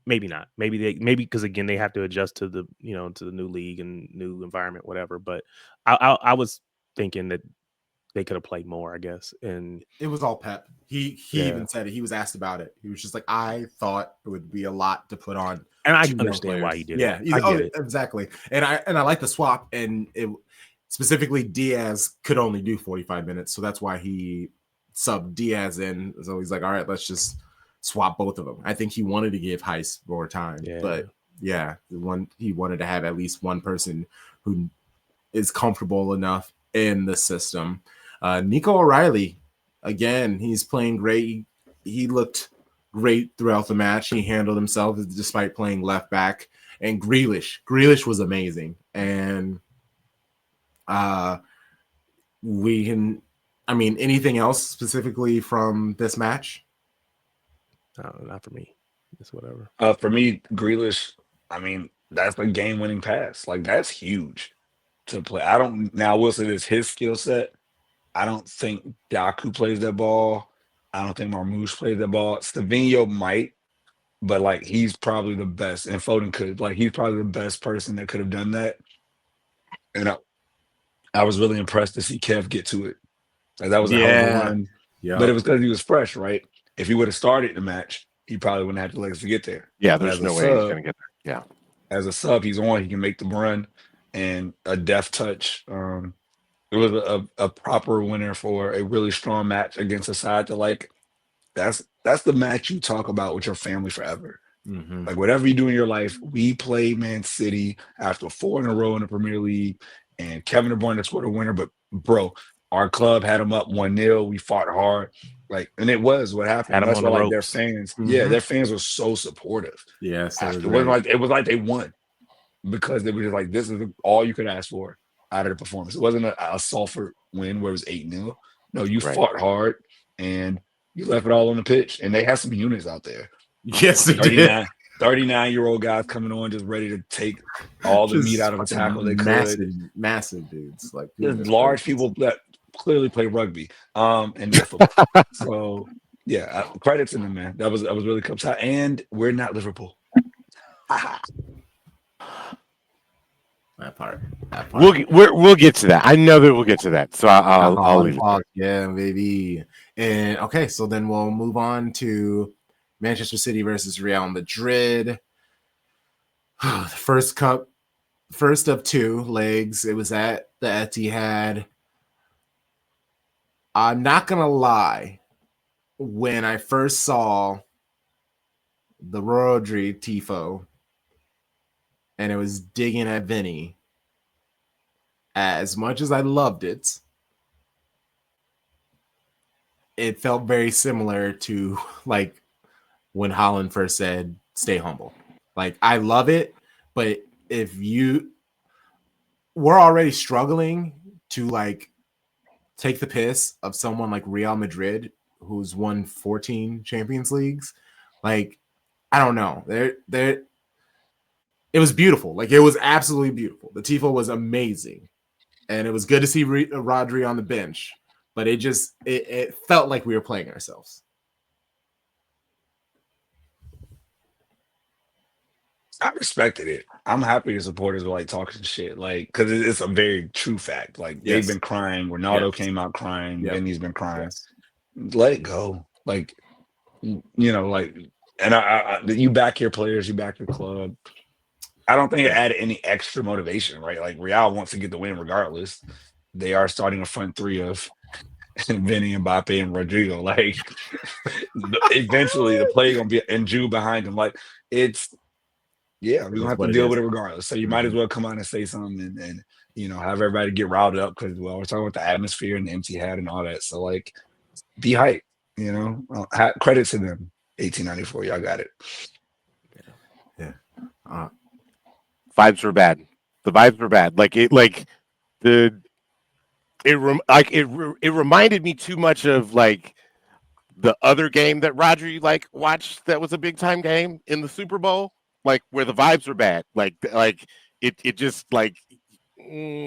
C: Maybe not. Maybe because again they have to adjust to the to the new league and new environment, whatever. But I was thinking that they could have played more, I guess. And
A: it was all Pep. He even said it. He was asked about it. He was just like, I thought it would be a lot to put on.
C: And I understand why he did
A: it. Yeah, exactly. And I like the swap. And specifically Diaz could only do 45 minutes, so that's why he subbed Diaz in. So he's like, all right, let's just swap both of them. I think he wanted to give Heiss more time, but yeah, he wanted to have at least one person who is comfortable enough in the system. Nico O'Reilly, again, he's playing great. He looked great throughout the match. He handled himself despite playing left back. And Grealish was amazing. And anything else specifically from this match?
C: No, not for me. It's whatever.
D: For me, Grealish, that's a game-winning pass. Like, that's huge to play. I will say this, his skill set, I don't think Daku plays that ball. I don't think Marmoush plays that ball. Stevino might, but like he's probably the best, and Foden could. Like he's probably the best person that could have done that. And I was really impressed to see Kev get to it. Like that was a hell of a run. Yeah. But it was because he was fresh, right? If he would have started the match, he probably wouldn't have the legs to get there.
E: Yeah, there's no way he's gonna get there. Yeah.
D: As a sub, he's on, he can make the run and a deft touch. It was a proper winner for a really strong match against a side that like that's the match you talk about with your family forever. Mm-hmm. Like whatever you do in your life, we played Man City after 4 in a row in the Premier League, and Kevin De Bruyne scored a winner. But bro, our club had them up 1-0. We fought hard, like, and it was what happened. That's why like their fans, their fans were so supportive.
A: Yes,
D: it was like they won because they were just like, this is all you could ask for out of the performance. It wasn't a Salford win where it was 8-0. No, you fought hard and you left it all on the pitch. And they had some units out there.
A: Yes, they did.
D: 39-year-old guys coming on just ready to take all the meat out of a tackle they could.
A: Massive dudes. Like
D: just large people that clearly play rugby and football. So yeah, credits to them, man. That was really cups high. And we're not Liverpool.
A: That part.
E: We'll get to that. I know that we'll get to that. So I'll leave it.
A: Yeah, baby. And okay, so then we'll move on to Manchester City versus Real Madrid. First of 2 legs. It was at the Etihad. I'm not gonna lie. When I first saw the Rodri tifo, and it was digging at Vinny, as much as I loved it, it felt very similar to like when Holland first said, stay humble. Like, I love it, but we're already struggling to like take the piss of someone like Real Madrid, who's won 14 Champions Leagues. Like, I don't know. It was beautiful. Like, it was absolutely beautiful. The tifo was amazing. And it was good to see Rodri on the bench. But it felt like we were playing ourselves.
D: I respected it. I'm happy the supporters were like talking shit. Like, because it's a very true fact. Like, they've been crying. Ronaldo came out crying. Vinny's been crying. Let it go. Like, you know, like, and you back your players, you back your club. I don't think it added any extra motivation, right? Like Real wants to get the win regardless. They are starting a front 3 of Vinny, Mbappe, and Rodrigo. Like eventually the play gonna be and Jude behind him. Like we're gonna have to deal with it regardless. So you might as well come out and say something and you know have everybody get riled up because we're talking about the atmosphere and the empty hat and all that. So like be hyped, you know. Credit to them. 1894, y'all got it.
A: Yeah.
E: Vibes were bad. The vibes were bad. It reminded me too much of like the other game that Rodri like watched that was a big time game in the Super Bowl, like where the vibes were bad. Like it just like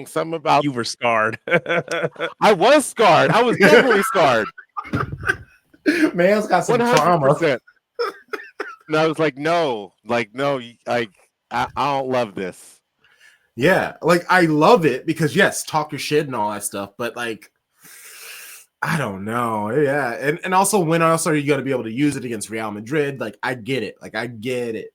E: something about
C: you were scarred.
E: I was scarred. I was definitely scarred.
A: Man's got some 100%. Trauma.
E: And I was like, no, I don't love this.
A: Yeah, like I love it because yes, talk your shit and all that stuff, but like I don't know. Yeah. And also when else are you gonna be able to use it against Real Madrid? Like I get it. But it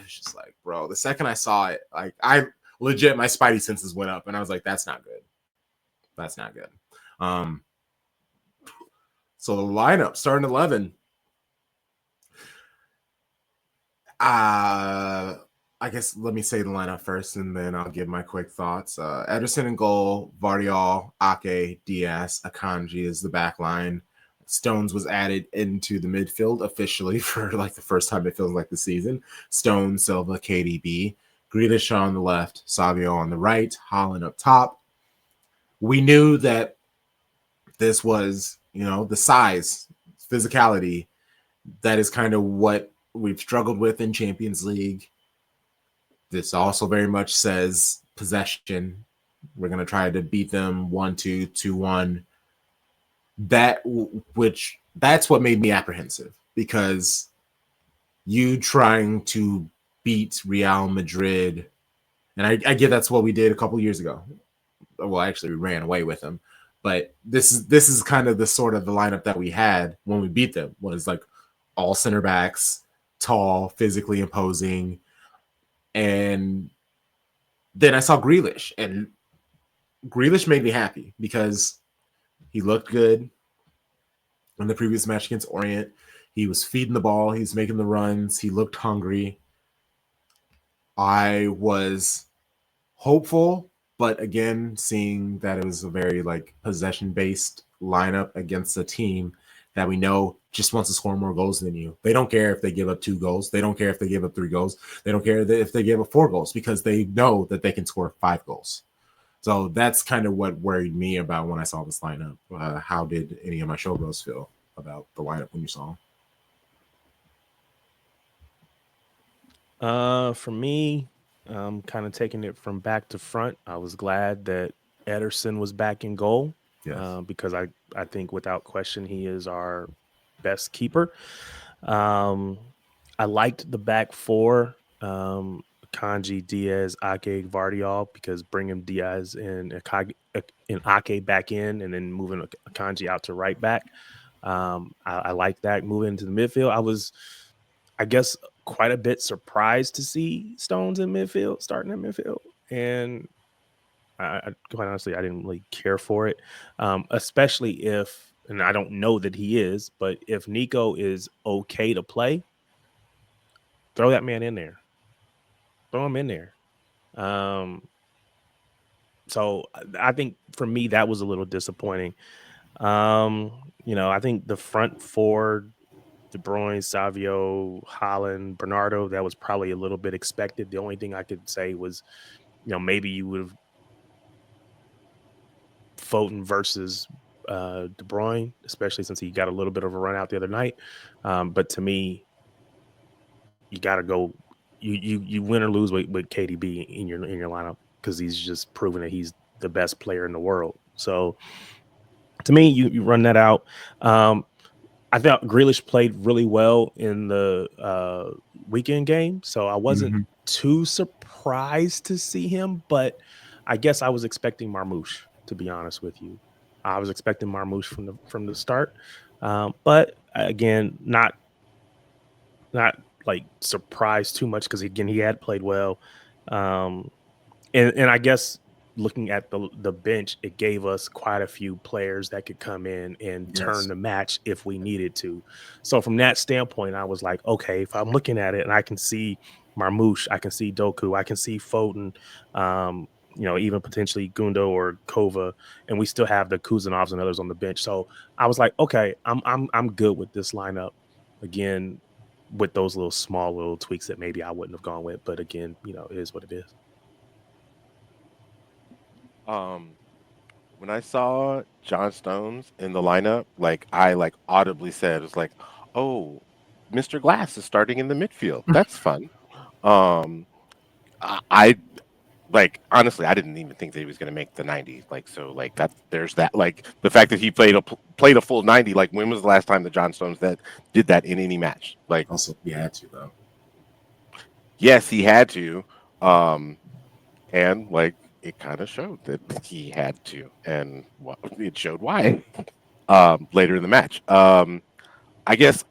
A: was just like, bro, the second I saw it, like I legit, my spidey senses went up, and I was like, "That's not good. That's not good." So the lineup starting 11. I guess let me say the lineup first, and then I'll give my quick thoughts. Ederson in goal, Vardiol, Ake, Diaz, Akanji is the back line. Stones was added into the midfield officially for like the first time it feels like the season. Stones, Silva, KDB, Grealish on the left, Savio on the right, Haaland up top. We knew that this was, the size, physicality, that is kind of what we've struggled with in Champions League. This also very much says possession. We're going to try to beat them 1-2, 2-1. That's what made me apprehensive, because you trying to beat Real Madrid, and I get that's what we did a couple years ago. Well, actually, we ran away with them, but this is kind of the sort of the lineup that we had when we beat them. Was like all center backs, tall, physically imposing, and then I saw Grealish, and Grealish made me happy because he looked good in the previous match against Orient. He was feeding the ball. He was making the runs. He looked hungry. I was hopeful, but again, seeing that it was a very like possession-based lineup against a team that we know just wants to score more goals than you. They don't care if they give up 2 goals. They don't care if they give up 3 goals. They don't care if they give up 4 goals, because they know that they can score 5 goals. So that's kind of what worried me about when I saw this lineup. How did any of my showbros feel about the lineup when you saw them?
C: For me, kind of taking it from back to front, I was glad that Ederson was back in goal. Yes. Because I think without question he is our best keeper. I liked the back 4, Kanji, Diaz, Ake, Vardiol, because bringing Diaz and Ake back in and then moving Akanji out to right back. I like that. Moving into the midfield, I was, I guess, quite a bit surprised to see Stones in midfield, starting in midfield. And quite honestly, I didn't really care for it, especially if, and I don't know that he is, but if Nico is okay to play, throw that man in there. Throw him in there. So I think for me, that was a little disappointing. I think the front 4, De Bruyne, Savio, Haaland, Bernardo, that was probably a little bit expected. The only thing I could say was, maybe you would have Foden versus De Bruyne, especially since he got a little bit of a run out the other night. But to me, you got to go. You win or lose with KDB in your lineup, because he's just proven that he's the best player in the world. So to me, you run that out. I thought Grealish played really well in the weekend game, so I wasn't too surprised to see him. But I guess I was expecting Marmoush, to be honest with you. I was expecting Marmoush from the start, but again, not like surprised too much, because again he had played well, and I guess looking at the bench, it gave us quite a few players that could come in and turn the match if we needed to. So from that standpoint, I was like, okay, if I'm looking at it and I can see Marmoush, I can see Doku, I can see Foden, even potentially Gundo or Kova, and we still have the Kuzanovs and others on the bench. So I was like, okay, I'm good with this lineup. Again, with those small little tweaks that maybe I wouldn't have gone with, but again, it is what it is.
E: When I saw John Stones in the lineup, I audibly said, it was like, oh, Mr. Glass is starting in the midfield. That's fun. I honestly, I didn't even think that he was going to make the 90. There's that. The fact that he played a full 90. When was the last time that John Stones did that in any match?
A: Also, he had to, though.
E: Yes, he had to. And it kind of showed that he had to, and it showed why later in the match. I guess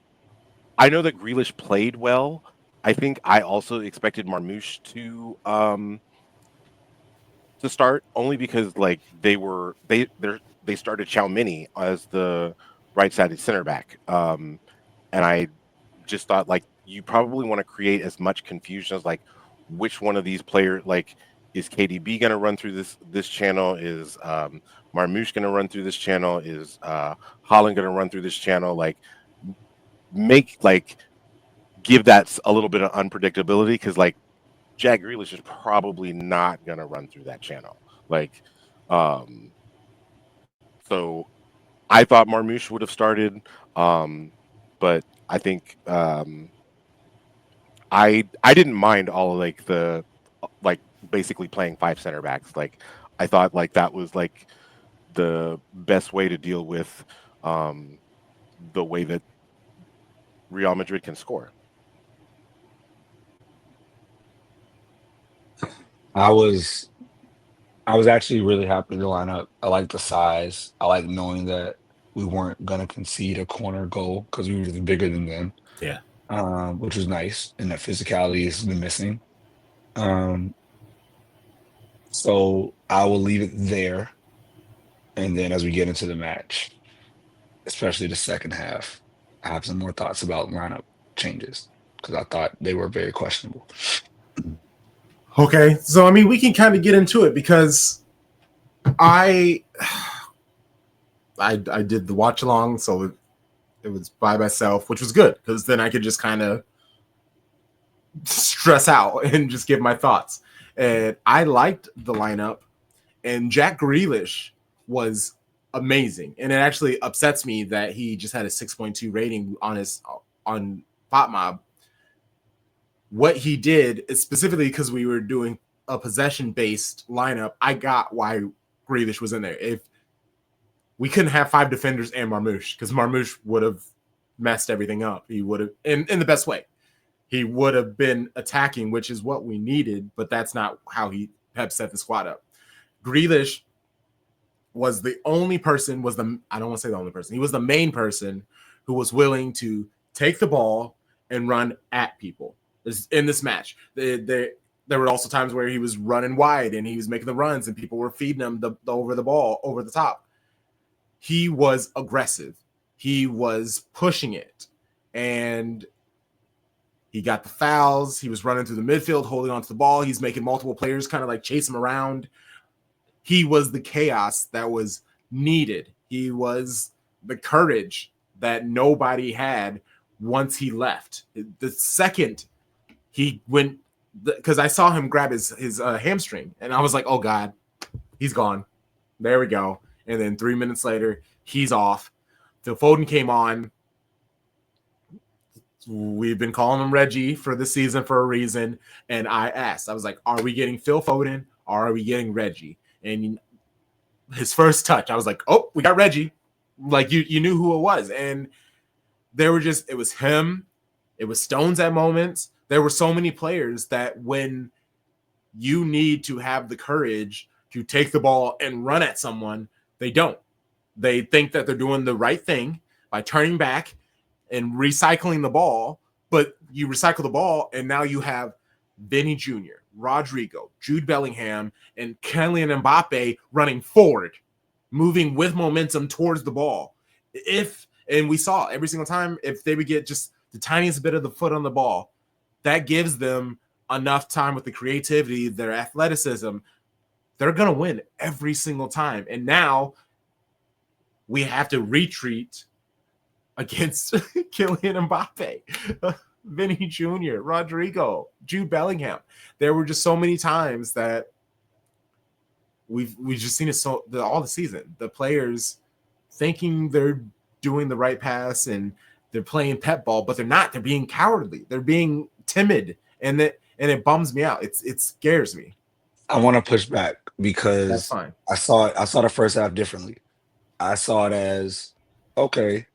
E: I know that Grealish played well. I think I also expected Marmoush to to start, only because like they started Chow Mini as the right-sided center back, and I just thought like you probably want to create as much confusion as like which one of these players, like, is KDB going to run through this channel? Is Marmoush going to run through this channel? Is Holland going to run through this channel? Like, give that a little bit of unpredictability, because like Jack Grealish is probably not going to run through that channel. Like, so I thought Marmoush would have started, but I think I didn't mind all of like the like basically playing 5 center backs. Like, I thought like that was like the best way to deal with the way that Real Madrid can score.
D: I was actually really happy to line up. I like the size. I like knowing that we weren't gonna concede a corner goal because we were bigger than them.
A: Yeah.
D: Which was nice, and that physicality has been missing. Um, so I will leave it there, and then as we get into the match, especially the second half, I have some more thoughts about lineup changes because I thought they were very questionable.
A: Okay, so I mean, we can kind of get into it because I did the watch along, so it was by myself, which was good because then I could just kind of stress out and just give my thoughts. And I liked the lineup, and Jack Grealish was amazing. And it actually upsets me that he just had a 6.2 rating on FotMob. What he did is specifically because we were doing a possession-based lineup, I got why Grealish was in there. If we couldn't have 5 defenders and Marmoush, because Marmoush would have messed everything up. He would have, in the best way. He would have been attacking, which is what we needed, but that's not how he had set the squad up. Grealish was the only person, I don't want to say the only person, he was the main person who was willing to take the ball and run at people. In this match, there were also times where he was running wide and he was making the runs and people were feeding him the over the ball over the top. He was aggressive. He was pushing it, and he got the fouls. He was running through the midfield, holding onto the ball. He's making multiple players kind of like chase him around. He was the chaos that was needed. He was the courage that nobody had once he left. The second he went, because I saw him grab his hamstring, and I was like, oh God, he's gone. There we go. And then 3 minutes later, he's off. Phil Foden came on. We've been calling him Reggie for the season for a reason. And I was like, are we getting Phil Foden or are we getting Reggie? And his first touch, I was like, oh, we got Reggie. Like, you knew who it was. And it was him. It was Stones at moments. There were so many players that when you need to have the courage to take the ball and run at someone, they don't. They think that they're doing the right thing by turning back and recycling the ball, but you recycle the ball, and now you have Vinny Jr., Rodrigo, Jude Bellingham, and Kylian Mbappe running forward, moving with momentum towards the ball. And we saw every single time, if they would get just the tiniest bit of the foot on the ball, that gives them enough time with the creativity, their athleticism, they're going to win every single time. And now we have to retreat against Kylian Mbappe, Vinny Jr., Rodrigo, Jude Bellingham. There were just so many times that we've just seen it all the season. The players thinking they're doing the right pass and they're playing pep ball, but they're not. They're being cowardly. They're being timid, and it bums me out. It scares me.
D: I want to push back
A: That's
D: because
A: fine.
D: I saw the first half differently. I saw it as, okay,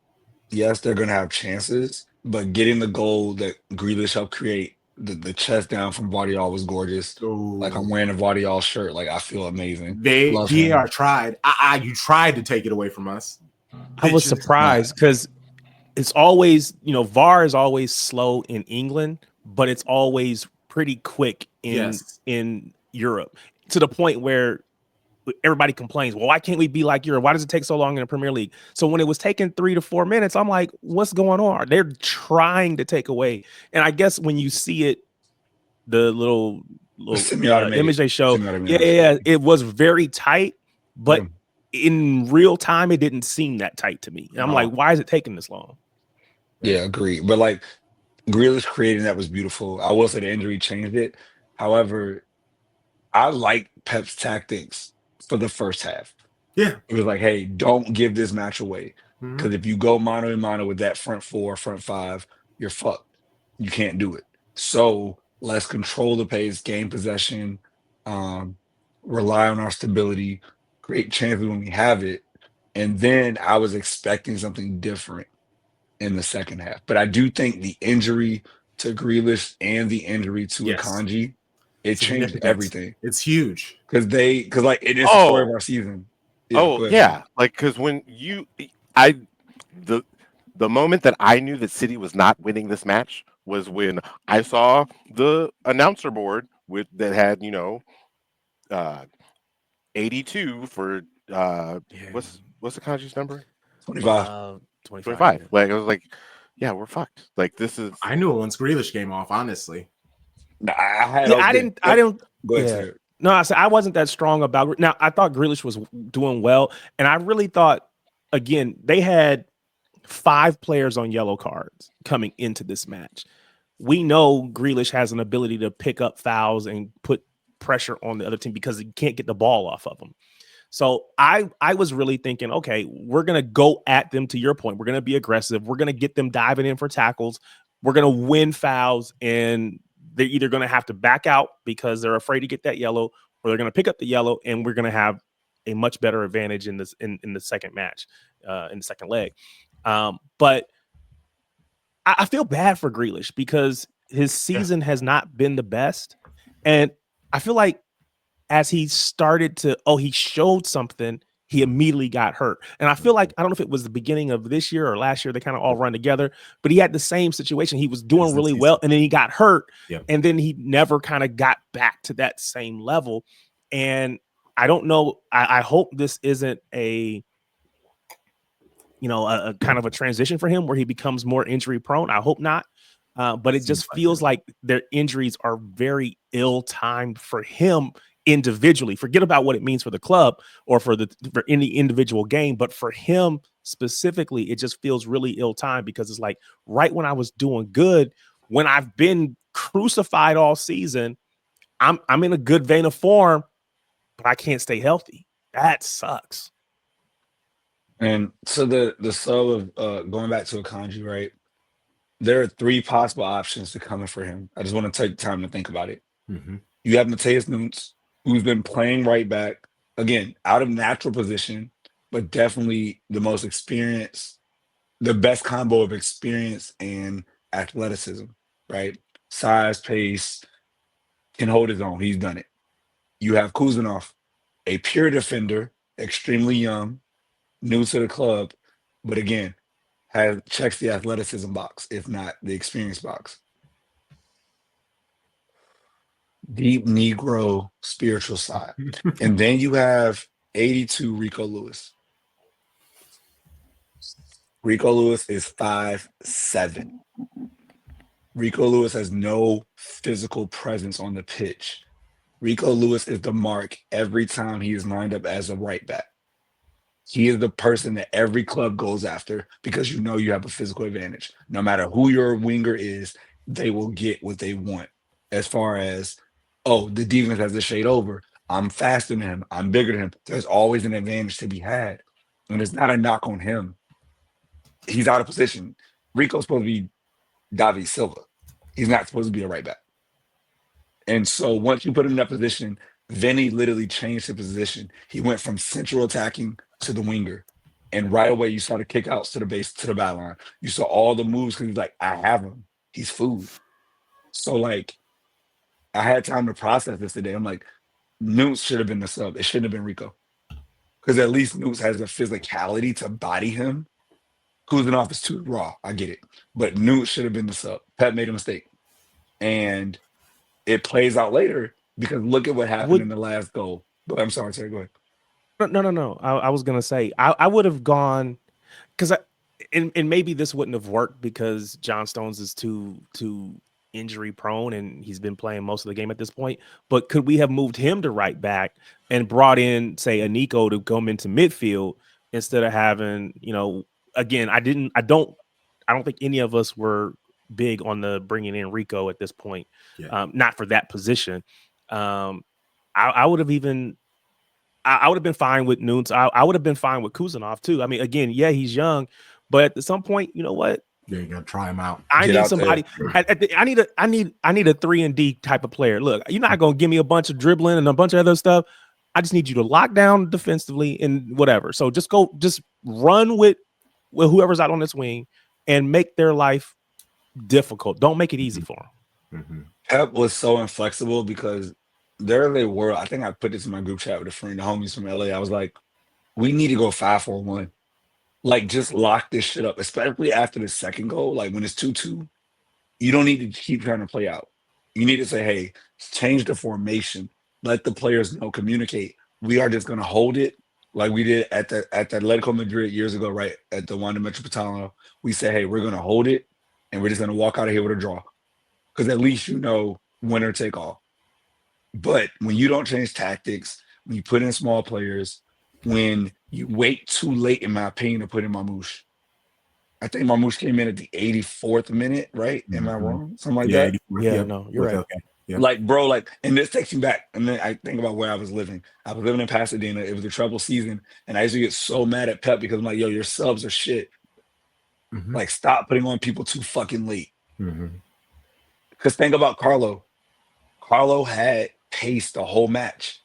D: yes, they're gonna have chances, but getting the goal that Grealish helped create, the chest down from Vardiol was gorgeous. Like, I'm wearing a Vardiol shirt. Like, I feel amazing. Love him.
A: VAR tried. You tried to take it away from us.
C: I was surprised because it's always, VAR is always slow in England, but it's always pretty quick in Europe. to the point where everybody complains, well, why can't we be like Europe? Why does it take so long in the Premier League? So when it was taking 3 to 4 minutes, I'm like, what's going on? They're trying to take away. And I guess when you see it, the little image they show, yeah, it was very tight, but in real time, it didn't seem that tight to me. And I'm like, why is it taking this long?
D: Yeah, agree. But like Grealish creating that was beautiful. I will say the injury changed it. However, I like Pep's tactics for the first half.
A: Yeah.
D: It was like, hey, don't give this match away. Because if you go mano a mano with that front four, front five, you're fucked. You can't do it. So let's control the pace, gain possession, rely on our stability, create chances when we have it. And then I was expecting something different in the second half. But I do think the injury to Grealish and the injury to Akanji, it changed everything.
A: It's huge.
D: Because like it is the story of our season.
E: Yeah. Like, because when the moment that I knew that City was not winning this match was when I saw the announcer board that had, 82 for what's Akanji's number?
D: 25.
E: 25. Like, I was like, yeah, we're fucked. Like, this is.
A: I knew it once Grealish came off, honestly.
C: I didn't.
D: Go ahead.
C: No, I said I wasn't that strong about. Now I thought Grealish was doing well, and I really thought, again, they had 5 players on yellow cards coming into this match. We know Grealish has an ability to pick up fouls and put pressure on the other team because he can't get the ball off of them. So I was really thinking, okay, we're going to go at them, to your point. We're going to be aggressive. We're going to get them diving in for tackles. We're going to win fouls, and they're either going to have to back out because they're afraid to get that yellow, or they're going to pick up the yellow, and we're going to have a much better advantage in this in the second match, in the second leg. But I feel bad for Grealish because his season has not been the best, and I feel like as he started to, he showed something, he immediately got hurt. And I feel like, I don't know if it was the beginning of this year or last year, they kind of all run together, but he had the same situation. He was doing really well, and then he got hurt, and then he never kind of got back to that same level. And I don't know, I hope this isn't a kind of a transition for him where he becomes more injury prone. I hope not. But it just feels like their injuries are very ill-timed for him individually. Forget about what it means for the club or for any individual game, but for him specifically, it just feels really ill-timed because it's like right when I was doing good, when I've been crucified all season, I'm in a good vein of form, but I can't stay healthy. That sucks.
D: And so the sub of going back to Akanji, right? There are 3 possible options to come in for him. I just want to take time to think about it. You have Mateus Nunes, who's been playing right back, again, out of natural position, but definitely the most experienced, the best combo of experience and athleticism, right? Size, pace, can hold his own. He's done it. You have Kuzanov, a pure defender, extremely young, new to the club, but again, checks the athleticism box, if not the experience box. Deep Negro spiritual side. And then you have 82 Rico Lewis. Rico Lewis is 5'7". Rico Lewis has no physical presence on the pitch. Rico Lewis is the mark every time he is lined up as a right back. He is the person that every club goes after because you know you have a physical advantage. No matter who your winger is, they will get what they want. As far as, the defense has the shade over. I'm faster than him. I'm bigger than him. There's always an advantage to be had. And it's not a knock on him. He's out of position. Rico's supposed to be David Silva. He's not supposed to be a right back. And so once you put him in that position, Vinny literally changed his position. He went from central attacking to the winger. And right away, you saw the kickouts to the base, to the byline. You saw all the moves because he's like, I have him. He's food. So, like, I had time to process this today. I'm like, Newt should have been the sub. It shouldn't have been Rico. Because at least Newt has the physicality to body him. Kuzanov is too raw. I get it. But Newt should have been the sub. Pep made a mistake. And it plays out later Because look at what happened
C: Would
D: in the last goal. But I'm sorry, Terry, go ahead.
C: no. I was gonna say I would have gone because and maybe this wouldn't have worked because John Stones is too injury prone and he's been playing most of the game at this point. But could we have moved him to right back and brought in, say, a Nico to come into midfield instead of having, again, I don't think any of us were big on the bringing in Rico at this point.
A: Yeah.
C: Not for that position. I would have even. I would have been fine with Nunes. I would have been fine with Kuzanov too. I mean, again, yeah, he's young, but at some point, you know what?
A: Yeah, you gotta try him out.
C: I
D: Get
C: need
D: out
C: somebody. I need a 3-and-D type of player. Look, you're not gonna give me a bunch of dribbling and a bunch of other stuff. I just need you to lock down defensively and whatever. So just run with whoever's out on this wing and make their life difficult. Don't make it easy for them.
A: Mm-hmm.
D: Pep was so inflexible because there they were. I think I put this in my group chat with a friend, the homies from LA. I was like, we need to go 5-4-1. Like, just lock this shit up, especially after the second goal. Like, when it's 2-2, you don't need to keep trying to play out. You need to say, hey, change the formation. Let the players know, communicate. We are just going to hold it like we did at the Atletico Madrid years ago, right? At the Wanda Metropolitano. We said, hey, we're going to hold it, and we're just going to walk out of here with a draw. Because at least you know winner take all. But when you don't change tactics, when you put in small players, when you wait too late, in my opinion, to put in Marmoush. I think Marmoush came in at the 84th minute, right? Am I wrong? Something like that?
C: Yeah, no, you're right.
A: Okay. Yeah.
D: Like, bro, and this takes me back. And then I think about where I was living. I was living in Pasadena. It was a trouble season. And I used to get so mad at Pep because I'm like, yo, your subs are shit.
A: Mm-hmm.
D: Like, stop putting on people too fucking late.
A: Mm-hmm.
D: Because think about Carlo. Carlo had pace the whole match.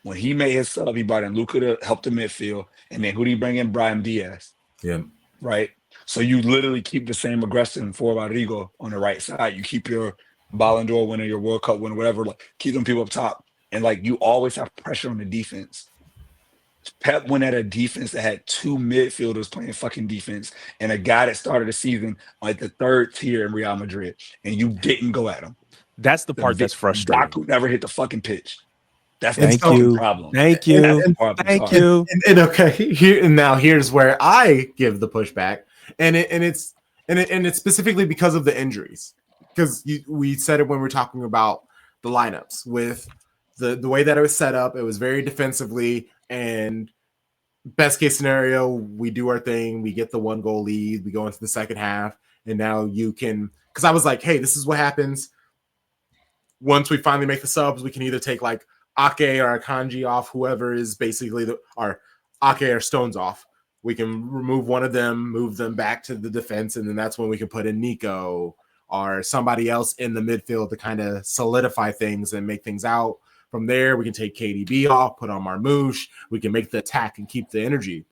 D: When he made his sub, he brought in Luka to help the midfield. And then who did he bring in? Brahim Diaz.
A: Yeah.
D: Right? So you literally keep the same aggression for Rodrigo on the right side. You keep your Ballon d'Or winner, your World Cup winner, whatever. Like, keep them people up top. And, like, you always have pressure on the defense. Pep went at a defense that had two midfielders playing fucking defense and a guy that started the season at the third tier in Real Madrid. And you didn't go at him.
C: That's the part that's frustrating.
D: Baku never hit the fucking pitch. That's
C: Thank
D: the fucking
C: you.
D: problem.
C: Thank you.
D: That's the problem.
C: Thank
D: Sorry.
C: you.
A: And okay, here's where I give the pushback, and it's specifically because of the injuries. Because we said it when we were talking about the lineups with the way that it was set up. It was very defensively, and best case scenario, we do our thing, we get the 1-goal lead, we go into the second half, and now you can. Because I was like, hey, this is what happens once we finally make the subs. We can either take like Ake or Akanji off, whoever is basically or Ake or Stones off. We can remove one of them, move them back to the defense, and then that's when we can put in Nico or somebody else in the midfield to kind of solidify things and make things out. From there, we can take KDB off, put on Marmoush. We can make the attack and keep the energy.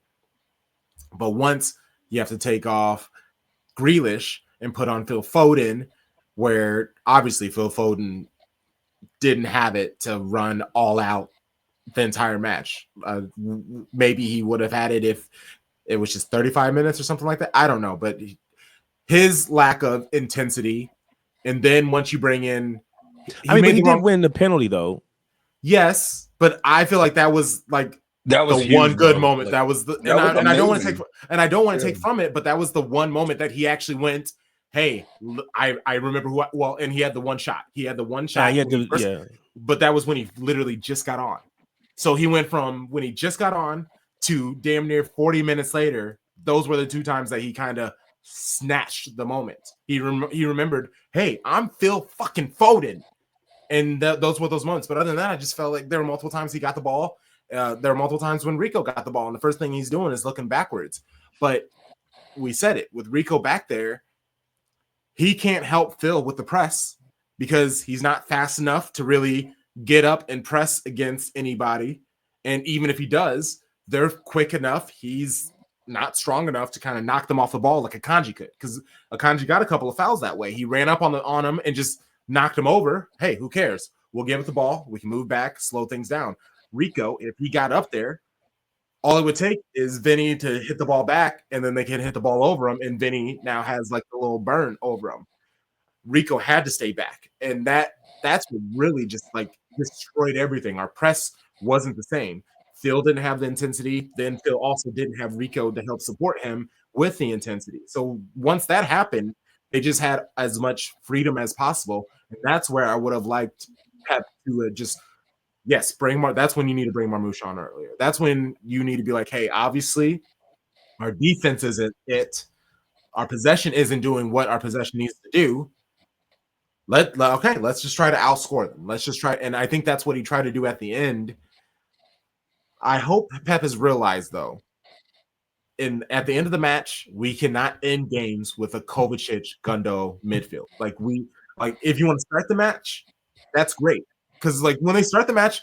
A: But once you have to take off Grealish and put on Phil Foden, where obviously Phil Foden didn't have it to run all out the entire match. Maybe he would have had it if it was just 35 minutes or something like that. I don't know, but his lack of intensity, and then once you bring in,
C: but he did win the penalty though.
A: Yes, but I feel like that was like
D: that was
A: the
D: huge,
A: one good
D: bro.
A: moment.
D: Like,
A: that was the,
D: that
A: and I don't want to
D: amazing.
A: take from it, but that was the one moment that he actually went, hey, I remember and he had the one shot. He had the one shot. But that was when he literally just got on. So he went from when he just got on to damn near 40 minutes later. Those were the two times that he kind of snatched the moment. He remembered, hey, I'm Phil fucking Foden. And those were those moments. But other than that, I just felt like there were multiple times he got the ball. There were multiple times when Rico got the ball. And the first thing he's doing is looking backwards. But we said it. With Rico back there, he can't help Phil with the press because he's not fast enough to really get up and press against anybody. And even if he does, they're quick enough. He's not strong enough to kind of knock them off the ball like Akanji could. Because Akanji got a couple of fouls that way. He ran up on him and just knocked him over. Hey, who cares? We'll give it the ball. We can move back, slow things down. Rico, if he got up there, all it would take is Vinny to hit the ball back, and then they can hit the ball over him, and Vinny now has like a little burn over him. Rico had to stay back, and that's what really just like destroyed everything. Our press wasn't the same. Phil didn't have the intensity. Then Phil also didn't have Rico to help support him with the intensity. So once that happened, they just had as much freedom as possible. And that's where I would have liked Pep to just, yes, that's when you need to bring Marmoush on earlier. That's when you need to be like, hey, obviously our defense isn't it. Our possession isn't doing what our possession needs to do. Let's just try to outscore them. Let's just try. And I think that's what he tried to do at the end. I hope Pep has realized, though, at the end of the match, we cannot end games with a Kovacic Gundo midfield. If you want to start the match, that's great. Because when they start the match,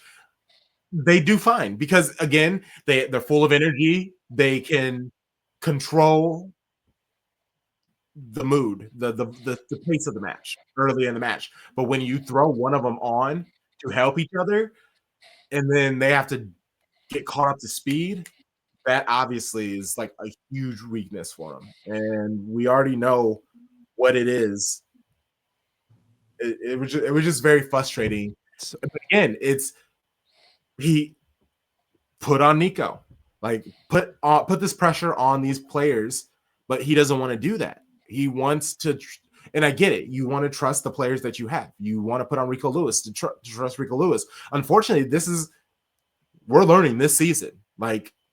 A: they do fine. Because again, they're full of energy. They can control the mood, the pace of the match early in the match. But when you throw one of them on to help each other, and then they have to get caught up to speed, that obviously is like a huge weakness for them. And we already know what it is. It was just very frustrating. But again, he put on Nico, put this pressure on these players, but he doesn't want to do that. He wants to, and I get it. You want to trust the players that you have. You want to put on Rico Lewis to trust Rico Lewis. Unfortunately, we're learning this season.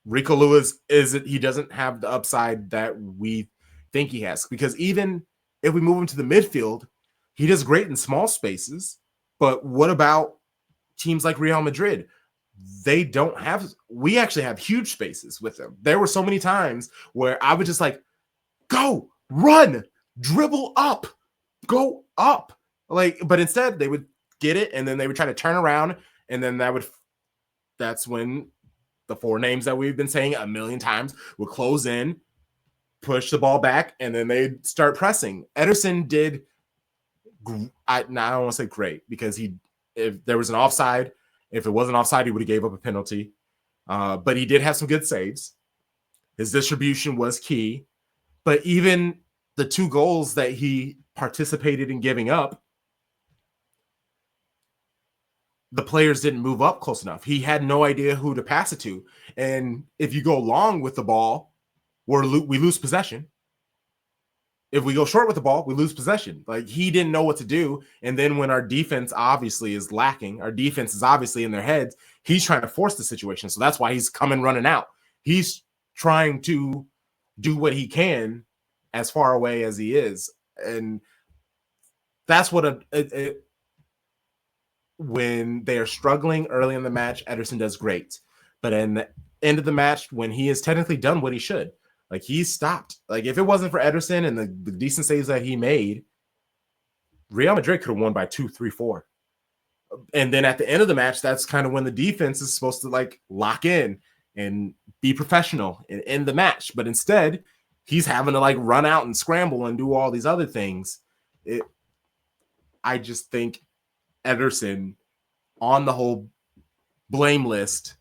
A: Rico Lewis he doesn't have the upside that we think he has. Because even if we move him to the midfield, he does great in small spaces. But what about teams like Real Madrid? We actually have huge spaces with them. There were so many times where I would just go, run, dribble up, go up. But instead they would get it and then they would try to turn around, and then that's when the four names that we've been saying a million times would close in, push the ball back, and then they'd start pressing. Ederson did, I don't want to say great, because if there was an offside, if it wasn't offside, he would have gave up a penalty. But he did have some good saves. His distribution was key. But even the 2 goals that he participated in giving up, the players didn't move up close enough. He had no idea who to pass it to. And if you go long with the ball, we lose possession. If we go short with the ball, we lose possession. He didn't know what to do. And then when our defense obviously is lacking, our defense is obviously in their heads, he's trying to force the situation. So that's why he's coming running out. He's trying to do what he can as far away as he is. And that's what when they are struggling early in the match, Ederson does great. But in the end of the match, when he has technically done what he should, he's stopped. If it wasn't for Ederson and the decent saves that he made, Real Madrid could have won by 2, 3, 4. And then at the end of the match, that's kind of when the defense is supposed to lock in and be professional and end the match. But instead, he's having to run out and scramble and do all these other things. I just think Ederson on the whole blame list,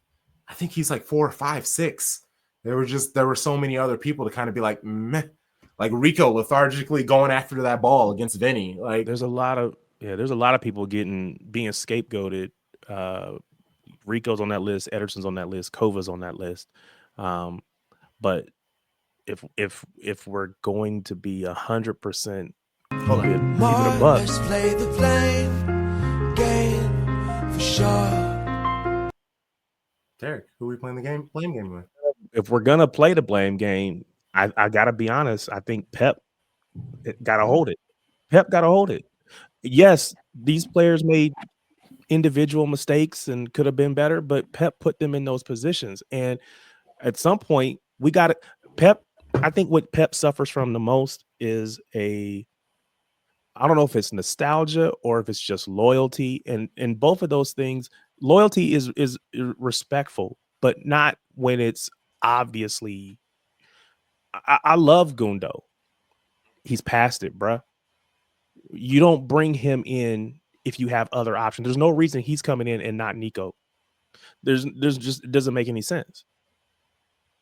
A: I think he's 4, 5, 6. There were so many other people to kind of be meh. Rico lethargically going after that ball against Vinny.
C: There's a lot of people being scapegoated. Rico's on that list, Ederson's on that list, Kova's on that list. But if we're going to be 100% keeping a buck,
B: Let's play the blame game for sure.
A: Derek, who are we playing the blame game with?
C: If we're gonna play the blame game, I gotta be honest. I think Pep gotta hold it. Pep gotta hold it. Yes, these players made individual mistakes and could have been better, but Pep put them in those positions. And at some point, we got it. Pep, I think what Pep suffers from the most is I don't know if it's nostalgia or if it's just loyalty. And both of those things, loyalty is respectful, but not when it's obviously. I love Gundo. He's past it, bruh. You don't bring him in if you have other options. There's no reason he's coming in and not Nico. There's just, it doesn't make any sense.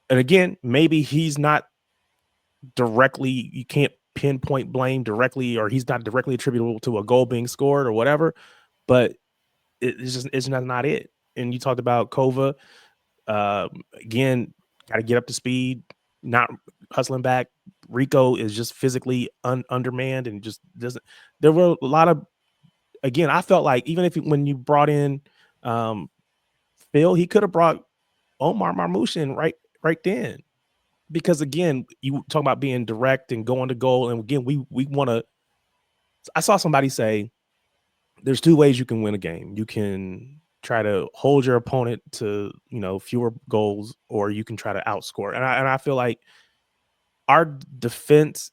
C: And again, maybe he's not directly, you can't pinpoint blame directly, or he's not directly attributable to a goal being scored or whatever. But it's not it. And you talked about Kova. Again, got to get up to speed, not hustling back. Rico is just physically undermanned and just doesn't. There were a lot of, again, I felt like even if when you brought in Phil, he could have brought Omar Marmoush in right then. Because again, you talk about being direct and going to goal. And again, we want to. I saw somebody say there's two ways you can win a game. You can try to hold your opponent to, fewer goals, or you can try to outscore. And I feel like our defense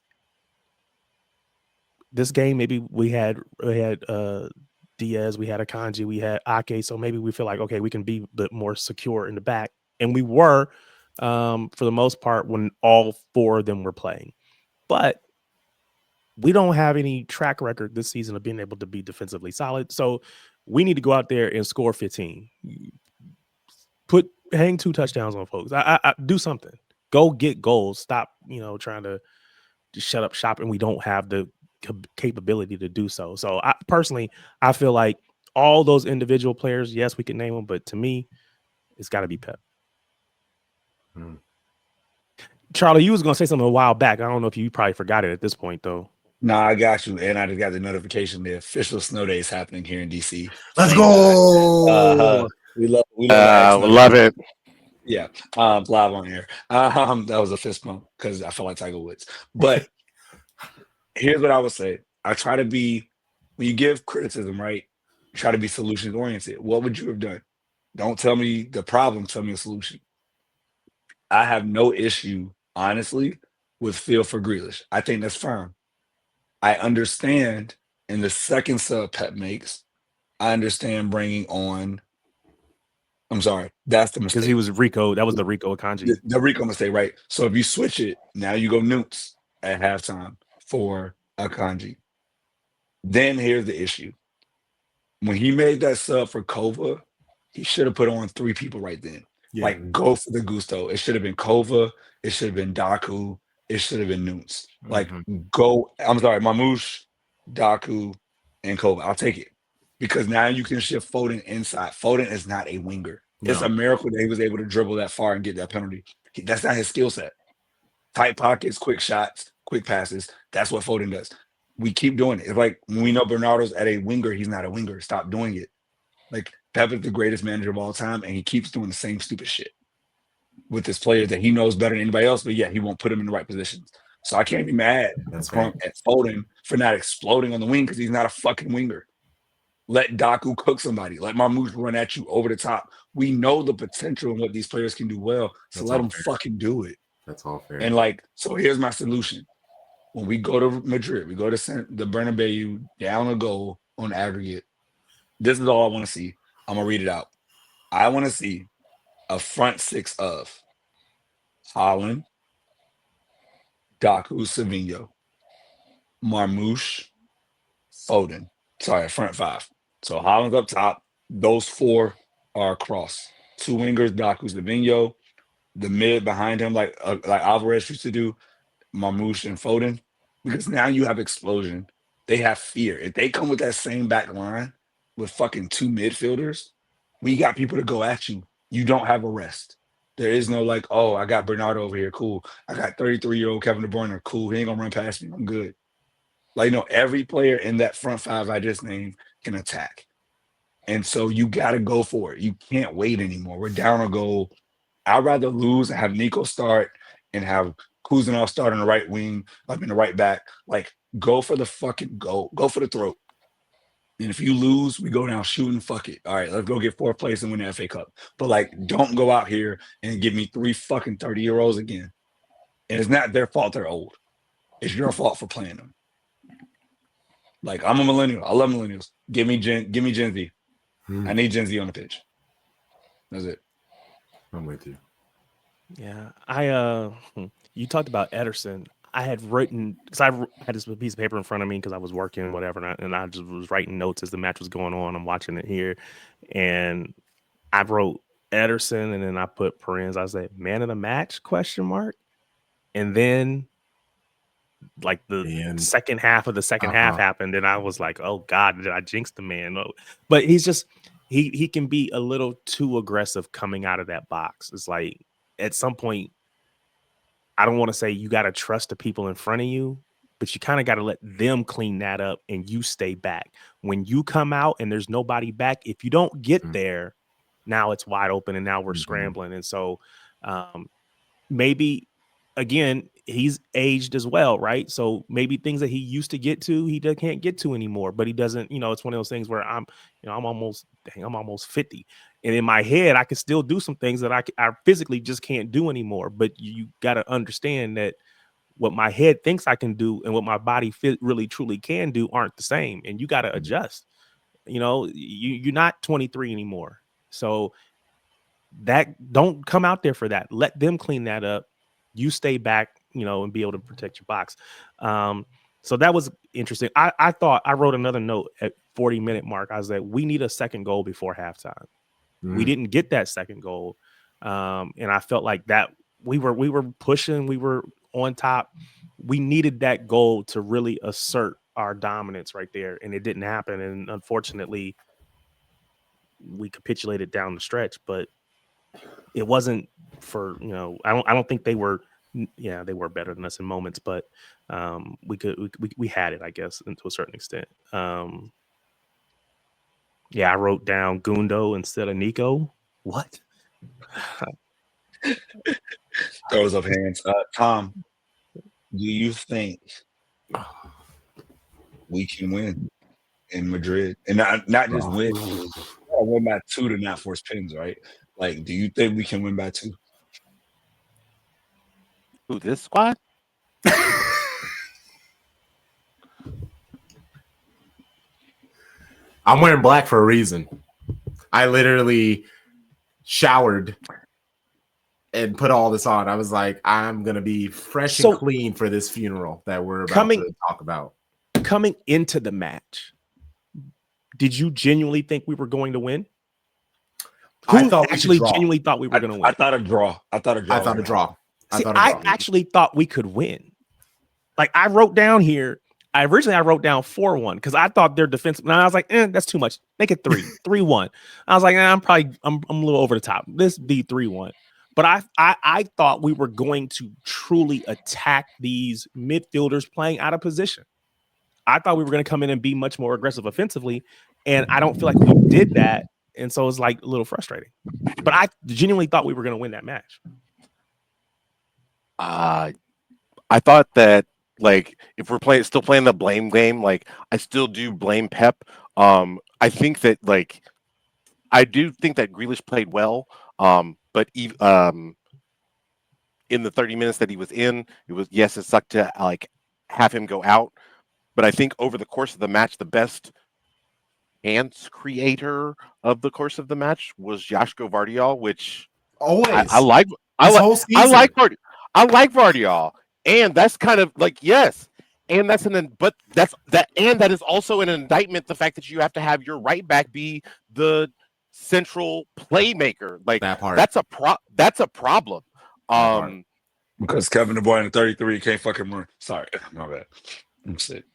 C: this game, maybe we had Diaz, we had Akanji, we had Ake, so maybe we feel like, okay, we can be a bit more secure in the back. And we were for the most part when all four of them were playing. But we don't have any track record this season of being able to be defensively solid. So we need to go out there and score 15. Hang 2 touchdowns on folks. I do something. Go get goals. Stop, trying to just shut up shop, and we don't have the capability to do so. So I feel like all those individual players, yes, we can name them, but to me, it's got to be Pep. Charlie, you was going to say something a while back. I don't know if you probably forgot it at this point, though.
D: Nah, I got you. And I just got the notification the official snow day is happening here in DC.
A: Let's go.
D: We love
E: it.
D: Yeah. Live on air. That was a fist bump because I felt like Tiger Woods. But here's what I would say. I try to be, when you give criticism, right? Try to be solutions oriented. What would you have done? Don't tell me the problem, tell me a solution. I have no issue, honestly, with Phil for Grealish. I think that's fine. I understand in the second sub Pep makes, I understand bringing on, I'm sorry, that's the mistake.
C: Because he was Rico, that was the Rico Akanji.
D: The Rico mistake, right? So if you switch it, now you go Newts at halftime for Akanji. Then here's the issue. When he made that sub for Kova, he should have put on 3 people right then. Yeah. Like, go for the gusto. It should have been Kova. It should have been Daku. It should have been Newts. Like, Mamouche, Daku, and Kova. I'll take it. Because now you can shift Foden inside. Foden is not a winger. No. It's a miracle that he was able to dribble that far and get that penalty. That's not his skill set. Tight pockets, quick shots, quick passes. That's what Foden does. We keep doing it. It's like when we know Bernardo's at a winger, he's not a winger. Stop doing it. Like, Pep is the greatest manager of all time, and he keeps doing the same stupid shit with this player that he knows better than anybody else, but he won't put him in the right positions. So I can't be mad at Foden for not exploding on the wing because he's not a fucking winger. Let Daku cook somebody. Let Marmoush run at you over the top. We know the potential and what these players can do well, so let them fucking do it.
A: That's all fair.
D: And, like, so here's my solution. When we go to Madrid, we go to the Bernabeu, down a goal on aggregate. This is all I want to see. I'm going to read it out. I want to see a front 6 of Haaland, Daku, Savinho, Marmoush, Foden. Sorry, front 5. So Haaland's up top. Those 4 are across. 2 wingers, Daku, Savinho. The mid behind him, like Alvarez used to do, Marmoush and Foden. Because now you have explosion. They have fear. If they come with that same back line with fucking 2 midfielders, we got people to go at you. You don't have a rest. There is no like, oh, I got Bernardo over here. Cool. I got 33-year-old Kevin De Bruyne. Cool. He ain't going to run past me. I'm good. Like, every player in that front 5 I just named can attack. And so you got to go for it. You can't wait anymore. We're down a goal. I'd rather lose and have Nico start and have Kuzanov start on the right wing, in the right back. Like, go for the fucking goal. Go for the throat. And if you lose, we go down shooting, fuck it. All right, let's go get 4th place and win the FA Cup. But, like, don't go out here and give me 3 fucking 30-year-olds again. And it's not their fault they're old. It's your fault for playing them. Like, I'm a millennial. I love millennials. Give me Gen Z. I need Gen Z on the pitch. That's it.
A: I'm with you.
C: Yeah, you talked about Ederson. I had written, because I had this piece of paper in front of me because I was working and whatever, and I just was writing notes as the match was going on. I'm watching it here, and I wrote Ederson, and then I put parens. I said, "Man of the match?" ? And then, like, the second half of the second half happened, and I was like, "Oh God, did I jinx the man?" But he's just he can be a little too aggressive coming out of that box. It's like at some point, I don't want to say you got to trust the people in front of you, but you kind of got to let them clean that up and you stay back. When you come out and there's nobody back, if you don't get there, now it's wide open and now we're scrambling. And so maybe, again, he's aged as well, right? So maybe things that he used to get to, can't get to anymore, but he doesn't, it's one of those things where I'm almost 50. And in my head, I can still do some things that I physically just can't do anymore. But you got to understand that what my head thinks I can do and what my body really truly can do aren't the same. And you got to adjust. You're not 23 anymore. So that don't come out there for that. Let them clean that up. You stay back, and be able to protect your box. So that was interesting. I thought I wrote another note at 40-minute mark. I was like, we need a second goal before halftime. We didn't get that second goal. And I felt like that we were pushing, we were on top. We needed that goal to really assert our dominance right there. And it didn't happen. And unfortunately, we capitulated down the stretch, but it wasn't for, I don't think they were, they were better than us in moments, but we had it, I guess, to a certain extent. I wrote down Gundo instead of Nico. What?
D: Throws up hands. Tom, do you think we can win in Madrid? And not just win. Win by 2 to not force pins, right? Like, do you think we can win by 2?
E: Who, this squad?
A: I'm wearing black for a reason. I literally showered and put all this on. I was like, I'm going to be fresh and clean for this funeral that we're about to talk about.
C: Coming into the match, did you genuinely think we were going to win?
A: I
C: genuinely thought we were going to win.
D: I thought a draw. I thought a draw.
C: I actually thought we could win. Like, I wrote down here, I wrote down 4-1 because I thought their defense. And I was like, that's too much. Make it 3-1. I was like, I'm a little over the top. This be 3-1. But I thought we were going to truly attack these midfielders playing out of position. I thought we were going to come in and be much more aggressive offensively, and I don't feel like we did that, and so it's like a little frustrating. But I genuinely thought we were going to win that match.
E: I thought that, like, if we're still playing the blame game, like, I still do blame Pep. I think that, like, I do think that Grealish played well, but in the 30 minutes that he was in, it sucked to, like, have him go out. But I think over the course of the match, the best chance creator of the course of the match was Joško Vardiol, which
A: always
E: I like. I like Vardiol, and that's kind of like, yes, and that is also an indictment, the fact that you have to have your right back be the central playmaker. Like,
A: that part.
E: That's a problem.
D: Because Kevin De Bruyne at 33 can't fucking run. Sorry, my bad. I'm sick.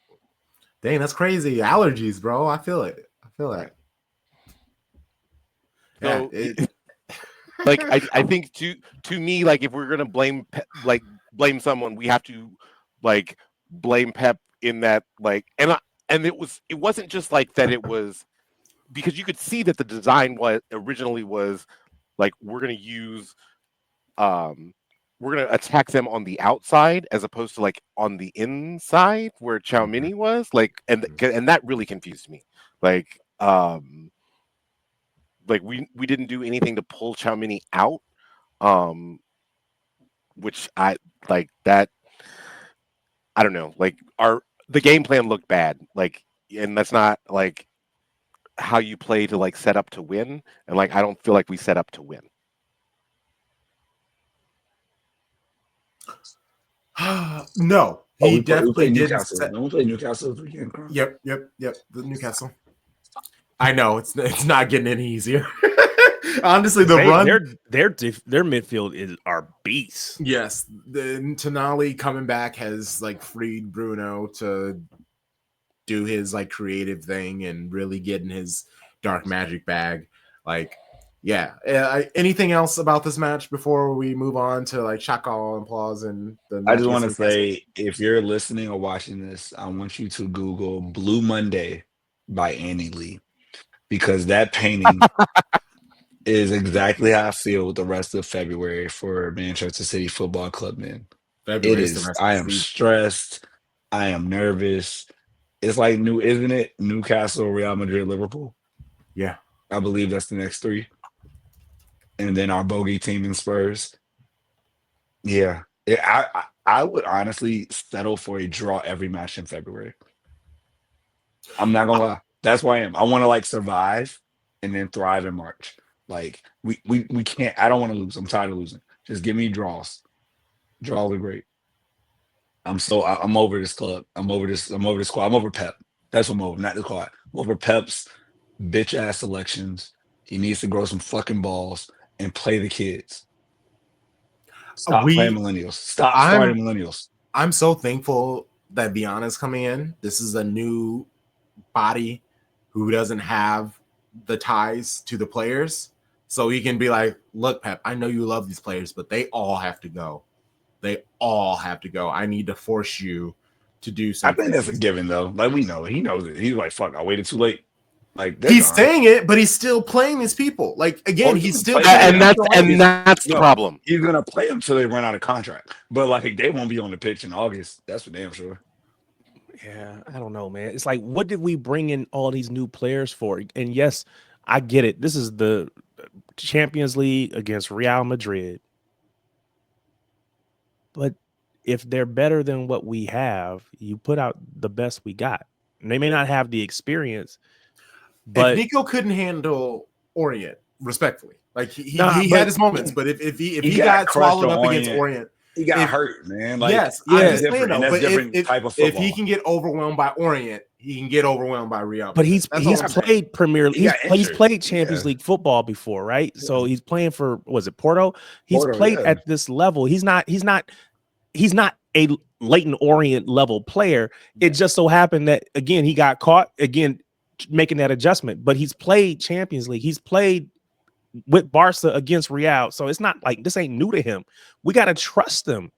A: Dang, that's crazy. Allergies, bro. I feel it. I feel that.
E: So, like, I think to me, like, if we're gonna blame someone, we have to, like, blame Pep in that, like, and it wasn't just like that. It was because you could see that the design originally was like, we're gonna attack them on the outside as opposed to, like, on the inside where Tchouaméni was, like, and that really confused me. Like we didn't do anything to pull Tchouaméni out, which I like that. I don't know, like, the game plan looked bad, like, and that's not, like, how you play to, like, set up to win, and, like, I don't feel like we set up to win.
A: No, he definitely did.
D: No one played Newcastle this weekend.
A: Yep. The Newcastle. I know it's not getting any easier. Honestly, their
C: midfield are beasts.
A: Yes, the Tonali coming back has, like, freed Bruno to do his, like, creative thing and really getting his dark magic bag. Like, yeah. Anything else about this match before we move on to like Chakal and applause and the
D: I just want to say, if you're listening or watching this, I want you to Google Blue Monday by Annie Lee, because that painting is exactly how I feel with the rest of February for Manchester City Football Club, man. It is. I am stressed. I am nervous. It's like isn't it? Newcastle, Real Madrid, Liverpool.
A: Yeah.
D: I believe that's the next three. And then our bogey team in Spurs. Yeah. I would honestly settle for a draw every match in February. I'm not gonna lie. That's why I am. I want to like survive and then thrive in March. Like we can't. I don't want to lose. I'm tired of losing. Just give me draws. Draws are great. I'm over this club. I'm over this squad. I'm over Pep. That's what I'm over. Not the squad. I'm over Pep's bitch ass selections. He needs to grow some fucking balls and play the kids. Stop playing millennials. Stop starting millennials.
A: I'm so thankful that Viana's coming in. This is a new body who doesn't have the ties to the players. So he can be like, look, Pep, I know you love these players, but they all have to go. They all have to go. I need to force you to do something.
D: I think that's a given, though. Like, we know. He knows it. He's like, fuck, I waited too late. Like,
A: he's saying it, but he's still playing his people. Like, again, he's still
E: and that's the problem.
D: He's gonna play them till they run out of contract. But like, they won't be on the pitch in August. That's for damn sure.
C: Yeah, I don't know, man. It's like, what did we bring in all these new players for? And yes, I get it. This is the Champions League against Real Madrid. But if they're better than what we have, you put out the best we got. And they may not have the experience, but
A: if Nico couldn't handle Orient, respectfully, like he had his moments, but if he got swallowed up against Orient,
D: he got hurt, man. Like,
A: yes,
D: that's different type of football.
A: If he can get overwhelmed by Orient, he can get overwhelmed by Real.
C: But he's played Premier League. He's played Champions League football before, right? Yeah. So he's playing for, was it Porto? He's played at this level. He's not a Leyton Orient level player. It just so happened that again he got caught again making that adjustment. But he's played Champions League. He's played with Barca against Real. So it's not like this ain't new to him. We got to trust him.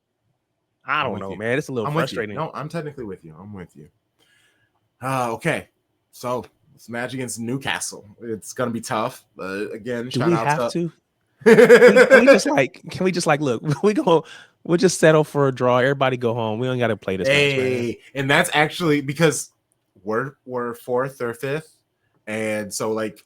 C: I don't know, man. It's a little frustrating.
A: No, I'm technically with you. I'm with you. Okay. So this match against Newcastle. It's gonna be tough. Again,
C: do we have to? Can we just like look, we'll just settle for a draw. Everybody go home. We don't gotta play this match.
A: And that's actually because we're fourth or fifth. And so like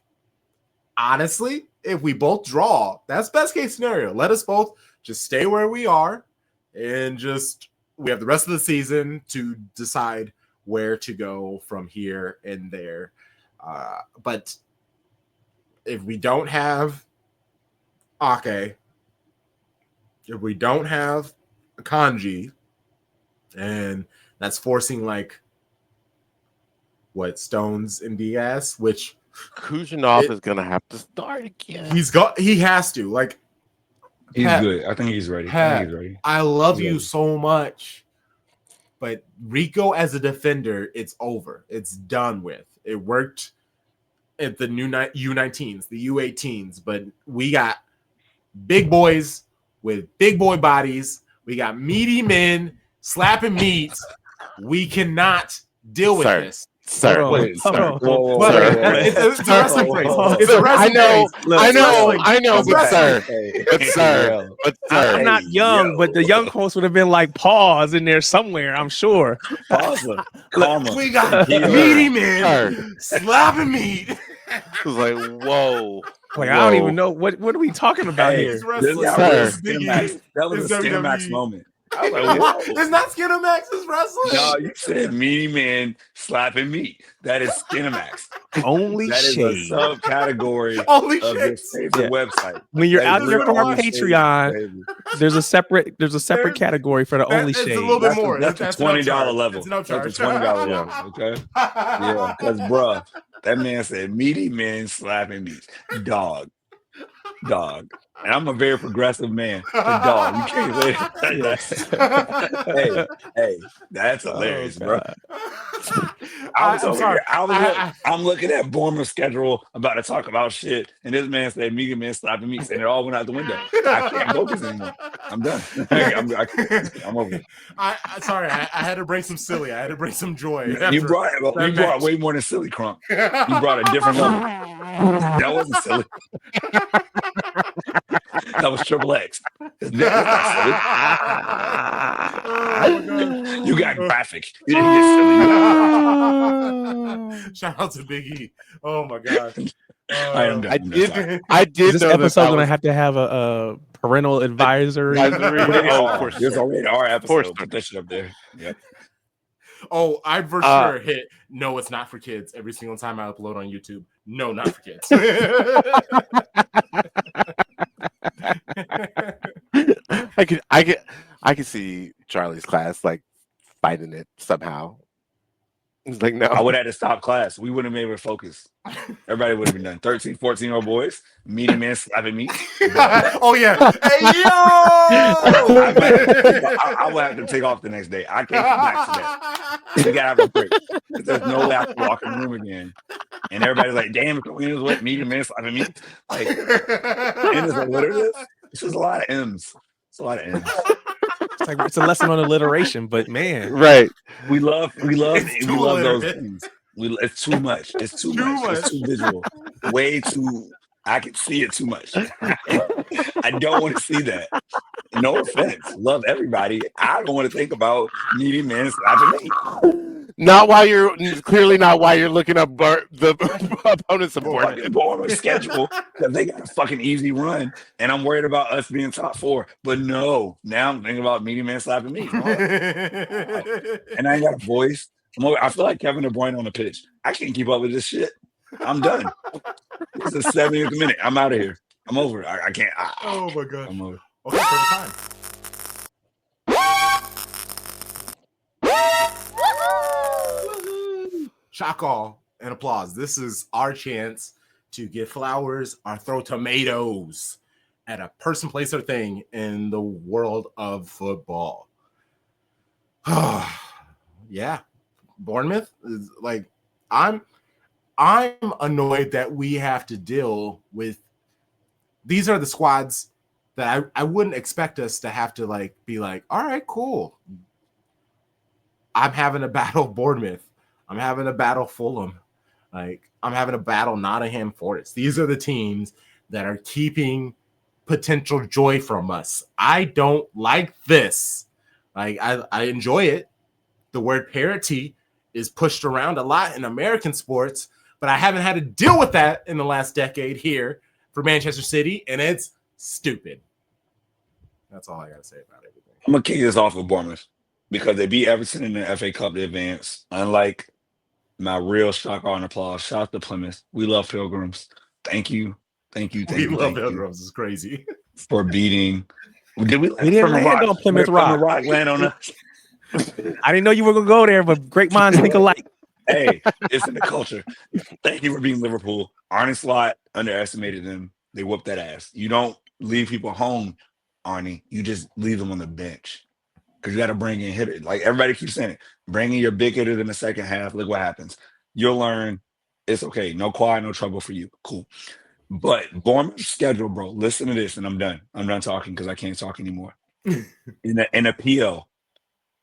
A: honestly, if we both draw, that's best case scenario. Let us both just stay where we are and just we have the rest of the season to decide where to go from here and there. But if we don't have Ake, if we don't have a Kanji, and that's forcing like Stones and Diaz, which
E: Kujanov is gonna have to start again.
A: He has to. Like
D: he's good. I think he's ready.
A: I love you so much. But Rico as a defender, it's over. It's done with. It worked at the new U19s, the U18s, but we got big boys with big boy bodies. We got meaty men slapping meat. We cannot deal with this.
E: Sir,
A: it's a wrestling phrase. It's a wrestling
E: I know, but sir,
C: I'm not young, but the young host would have been like pause in there somewhere. I'm sure.
A: We got meaty men slapping meat.
E: It was like, whoa.
C: Like, I don't even know what are we talking about here.
D: That was a Skinamax moment. I was like, whoa.
A: It's not Skinamax, it's wrestling.
D: No, you said meaty man slapping meat. That is Skinamax.
C: Only
D: that
C: shade.
D: Is a subcategory of your favorite website.
C: When you're out there on Patreon, there's a separate category for the only shade.
A: It's a little bit more.
D: That's a $20 level.
A: It's no charge.
D: That's a $20 level. Okay. Yeah, because that man said meaty men slapping meat. Dog. And I'm a very progressive man. But dog, you can't say that. hey, that's hilarious, bro. I'm looking at Bournemouth's schedule, about to talk about shit, and this man said media man slapping me, and it all went out the window. I can't focus anymore. I'm done. I'm over it.
A: Sorry, I had to bring some silly. I had to bring some joy.
D: You brought way more than silly, Crump. You brought a different level. That wasn't silly. That was triple X. That's not silly. Oh, you got graphic. You didn't get silly.
A: Shout out to Big E. Oh my god.
D: I am done.
E: I did.
C: This episode gonna have to have a parental advisory.
D: Oh, of course. There's already our episode. Put that shit up there. Yep.
A: Oh, I for sure hit no, it's not for kids every single time I upload on YouTube. No, not for kids.
E: I could see Charlie's class like fighting it somehow. It's like, no.
D: I would have had to stop class. We wouldn't have been able to focus. Everybody would have been done. 13, 14-year-old boys, meaty man slapping me.
A: Oh, yeah. Hey, yo!
D: I would have to take off the next day. I can't come back to that. You got to have a break. There's no way I can walk in the room again. And everybody's like, damn, it was what? Meaty man slapping me? Like, and it's like, what it is? It's just a lot of M's. It's a lot of M's.
C: It's a lesson on alliteration, but man,
E: right?
D: We love those things. It's too much. It's too much. It's too visual. Way too. I can see it too much. I don't want to see that. No offense. Love everybody. I don't want to think about meaty men slapping me.
E: Not while you're looking up the opponent's
D: Bournemouth schedule because they got a fucking easy run, and I'm worried about us being top 4. But no, now I'm thinking about meaty man slapping me, and I ain't got a voice. I feel like Kevin De Bruyne on the pitch. I can't keep up with this shit. I'm done. It's the 70th minute. I'm out of here. I'm over it. I can't.
A: Oh my god.
D: I'm over.
A: Okay, perfect time. Shock all and applause. This is our chance to get flowers or throw tomatoes at a person, place, or thing in the world of football. Yeah. Bournemouth is like, I'm annoyed that we have to deal with. These are the squads that I wouldn't expect us to have to like be like, all right, cool. I'm having a battle Bournemouth. I'm having a battle Fulham. Like, I'm having a battle Nottingham Forest. These are the teams that are keeping potential joy from us. I don't like this. Like, I enjoy it. The word parity is pushed around a lot in American sports, but I haven't had to deal with that in the last decade here for Manchester City, and it's stupid. That's all I got to say about everything.
D: I'm going to kick this off with Bournemouth because they beat Everton in the FA Cup to advance. Unlike my real shock and applause. Shout out to Plymouth. We love Pilgrims. Thank you. We
A: love Pilgrims. It's crazy.
D: For beating. We didn't
C: land on Plymouth Rock.
D: Land on us.
C: I didn't know you were going to go there, but great minds think alike.
D: Hey, it's in the culture. Thank you for being Liverpool. Arne Slot underestimated them. They whooped that ass. You don't leave people home, Arnie. You just leave them on the bench. Because you got to bring in hitters. Like everybody keeps saying it. Bring in your big hitters in the second half. Look what happens. You'll learn it's okay. No quiet, no trouble for you. Cool. But Bournemouth's schedule, bro. Listen to this, and I'm done. I'm done talking because I can't talk anymore. in the PL,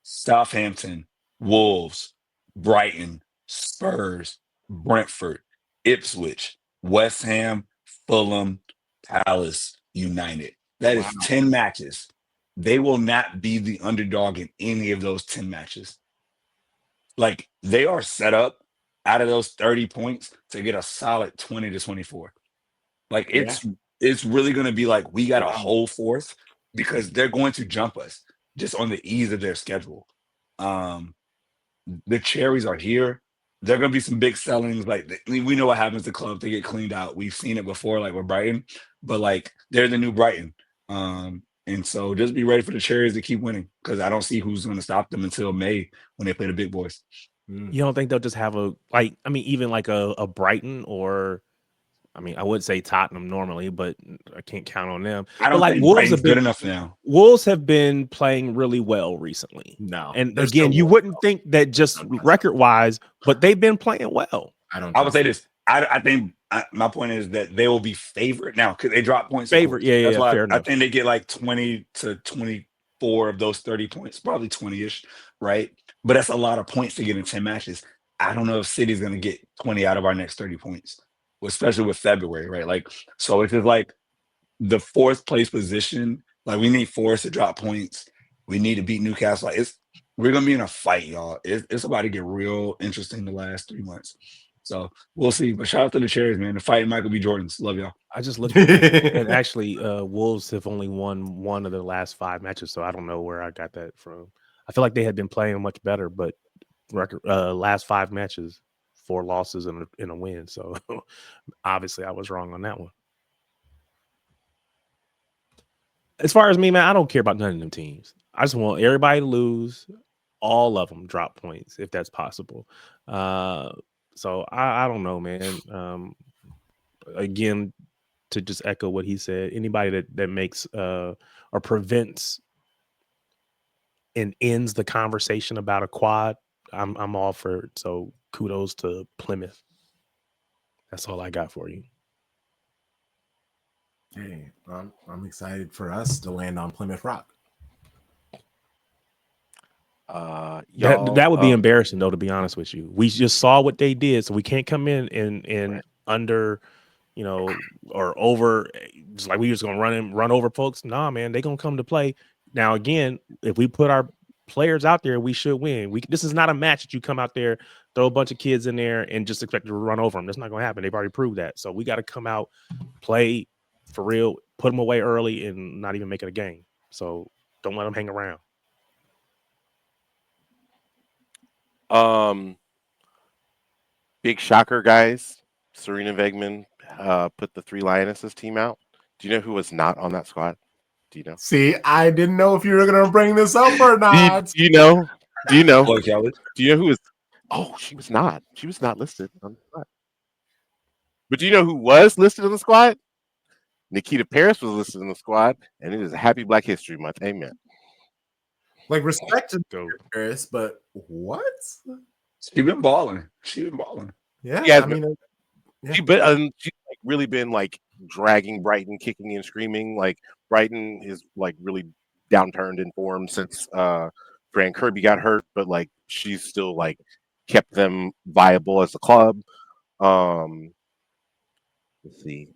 D: Southampton, Wolves, Brighton, Spurs, Brentford, Ipswich, West Ham, Fulham, Palace, United. That is 10 matches. They will not be the underdog in any of those 10 matches. Like, they are set up out of those 30 points to get a solid 20 to 24. Like, it's really going to be like we got a whole fourth because they're going to jump us just on the ease of their schedule. The cherries are here. There are going to be some big sellings. Like, we know what happens to clubs. They get cleaned out. We've seen it before, like with Brighton. But, like, they're the new Brighton. And so just be ready for the cherries to keep winning because I don't see who's going to stop them until May when they play the big boys.
C: You don't think they'll just have even like a Brighton or I mean, I would say Tottenham normally, but I can't count on them.
D: I
C: But
D: don't
C: like
D: think
C: Wolves
D: Brighton's
C: have been
D: good enough now.
C: Wolves have been playing really well recently.
A: No,
C: And
A: they're
C: again,
A: still
C: you
A: Wolves,
C: wouldn't
A: though.
C: think that just
A: Don't trust
C: record wise, but they've been playing well.
A: I don't.
D: I would
A: Trust
D: say
A: them.
D: this. I think my point is that they will be favored now because they drop points.
C: Favorite, yeah,
D: That's why
C: fair
D: I
C: enough.
D: think they get like 20 to 24 of those 30 points, probably 20-ish, right? But that's a lot of points to get in 10 matches. I don't know if City's going to get 20 out of our next 30 points, especially with February, right? Like, so it's just like the fourth place position. Like, we need Forest to drop points. We need to beat Newcastle. Like, we're gonna be in a fight, y'all. It's about to get real interesting the last 3 months. So we'll see. But shout out to the Cherries, man. The fight Michael B. Jordan's. Love y'all.
C: I just looked and actually Wolves have only won one of the last 5 matches, so I don't know where I got that from. I feel like they had been playing much better, but record last 5 matches, 4 losses and a win. So obviously I was wrong on that one. As far as me, man, I don't care about none of them teams. I just want everybody to lose, all of them drop points if that's possible. So I don't know, man. Again, to just echo what he said, anybody that makes or prevents and ends the conversation about a quad, I'm all for it. So kudos to Plymouth. That's all I got for you.
A: Hey, I'm excited for us to land on Plymouth Rock.
C: That would be embarrassing, though, to be honest with you. We just saw what they did, so we can't come in and
A: Right.
C: under, or over, just like we just gonna run over folks. Nah, man, they gonna come to play. Now, again, if we put our players out there, we should win. This is not a match that you come out there, throw a bunch of kids in there, and just expect to run over them. That's not gonna happen. They've already proved that. So we got to come out, play for real, put them away early, and not even make it a game. So don't let them hang around.
E: Big shocker, guys. Serena Vegman put the 3 Lionesses team out. Do you know who was not on that squad? Do you know?
A: See, I didn't know if you were gonna bring this up or not.
E: Do you know? Do you know?
D: Chloe Kelly.
E: Do you know who was? Oh, she was not. She was not listed on the squad. But do you know who was listed on the squad? Nikita Paris was listed in the squad, and it is a Happy Black History Month. Amen.
A: Like, respect to
C: Go.
A: Paris, but what?
D: She been balling.
A: Yeah,
E: Yeah,
A: I mean, yeah.
E: She's like really been like dragging Brighton, kicking and screaming. Like Brighton is like really downturned in form since Fran Kirby got hurt, but like she's still like kept them viable as a club. Let's see.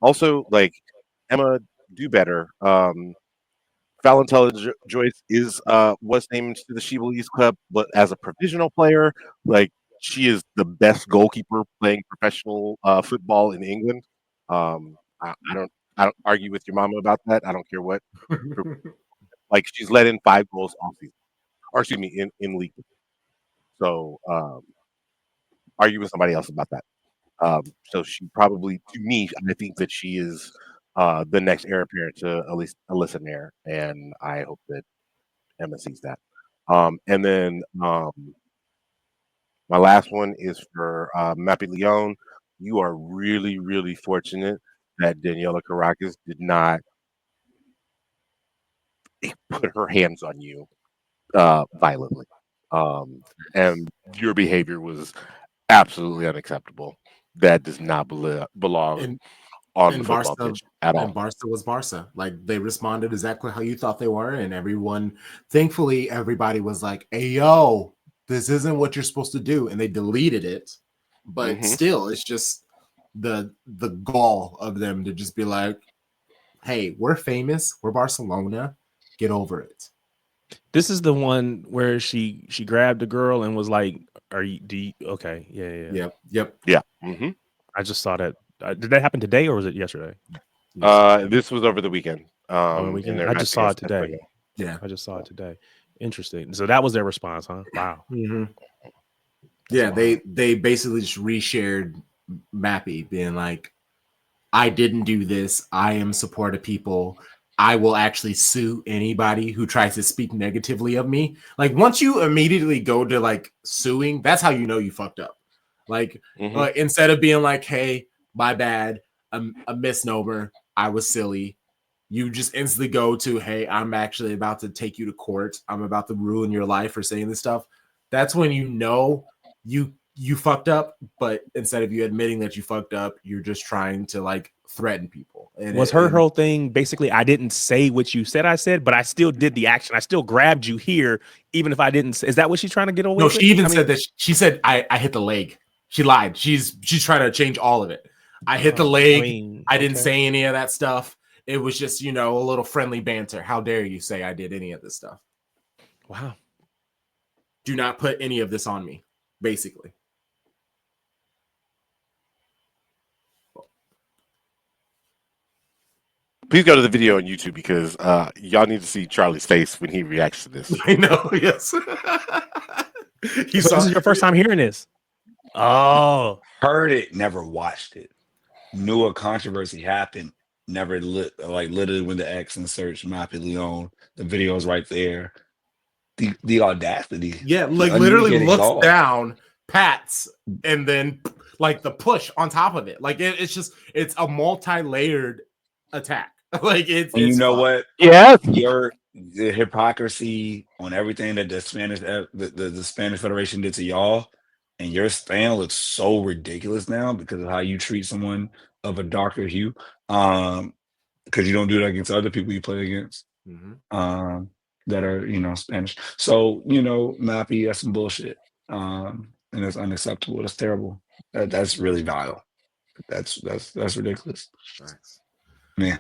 E: Also, like Emma Do Better. Valentella Joyce was named to the She Believes Club, but as a provisional player, like she is the best goalkeeper playing professional football in England. I don't argue with your mama about that. I don't care what. Like she's let in 5 goals off season, or excuse me, in league. So argue with somebody else about that. So she probably, to me, I think that she is the next heir apparent to at least Alyssa Nair, and I hope that Emma sees that. And then my last one is for Mappy Leon. You are really, really fortunate that Daniela Caracas did not put her hands on you violently. And your behavior was absolutely unacceptable. That does not belong on the football pitch at all.
A: And Barca was Barca. Like, they responded exactly how you thought they were, and thankfully, everybody was like, "Hey, yo, this isn't what you're supposed to do," and they deleted it. But still, it's just the gall of them to just be like, "Hey, we're famous. We're Barcelona. Get over it."
C: This is the one where she grabbed a girl and was like, okay, yeah.
A: Yep.
E: Yeah. Mm-hmm.
C: I just saw that. Did that happen today or was it yesterday?
E: This was over the weekend.
C: I just saw it today.
A: Yeah,
C: I just saw it today. Interesting. So that was their response, huh? Wow.
A: Mm-hmm. Yeah, they basically just reshared Mappy being like, "I didn't do this. I am supportive people. I will actually sue anybody who tries to speak negatively of me." Like, once you immediately go to like suing, that's how you know you fucked up. Like,
E: Mhm.
A: instead of being like, hey, my bad, a misnomer, I was silly. You just instantly go to, hey, I'm actually about to take you to court. I'm about to ruin your life for saying this stuff. That's when you know you fucked up, but instead of you admitting that you fucked up, you're just trying to like threaten people. And
C: Was her whole thing basically, I didn't say what you said I said, but I still did the action. I still grabbed you here, even if I didn't. Is that what she's trying to get away
A: no,
C: with?
A: she even said that she said I hit the leg. She lied. She's trying to change all of it. I hit the leg. I didn't say any of that stuff. It was just, a little friendly banter. How dare you say I did any of this stuff?
C: Wow.
A: Do not put any of this on me, basically.
E: Please go to the video on YouTube because y'all need to see Charlie's face when he reacts to this.
A: I know, yes.
C: This is your first time hearing this. Oh.
D: Heard it, never watched it. Knew a controversy happened. Never literally went to X and searched Mappy Leon. The video's right there. The audacity.
A: Yeah, like literally looks down, pats, and then like the push on top of it. Like it's a multi-layered attack. Like it's
D: you know
A: fun.
D: what?
E: Yeah.
D: The hypocrisy on everything that the Spanish Federation did to y'all, and your stand looks so ridiculous now because of how you treat someone of a darker hue. Because you don't do that against other people you play against.
A: Mm-hmm.
D: That are Spanish. So Mappy, that's some bullshit. And that's unacceptable. That's terrible. That's really vile. That's ridiculous.
A: Nice.
D: Man.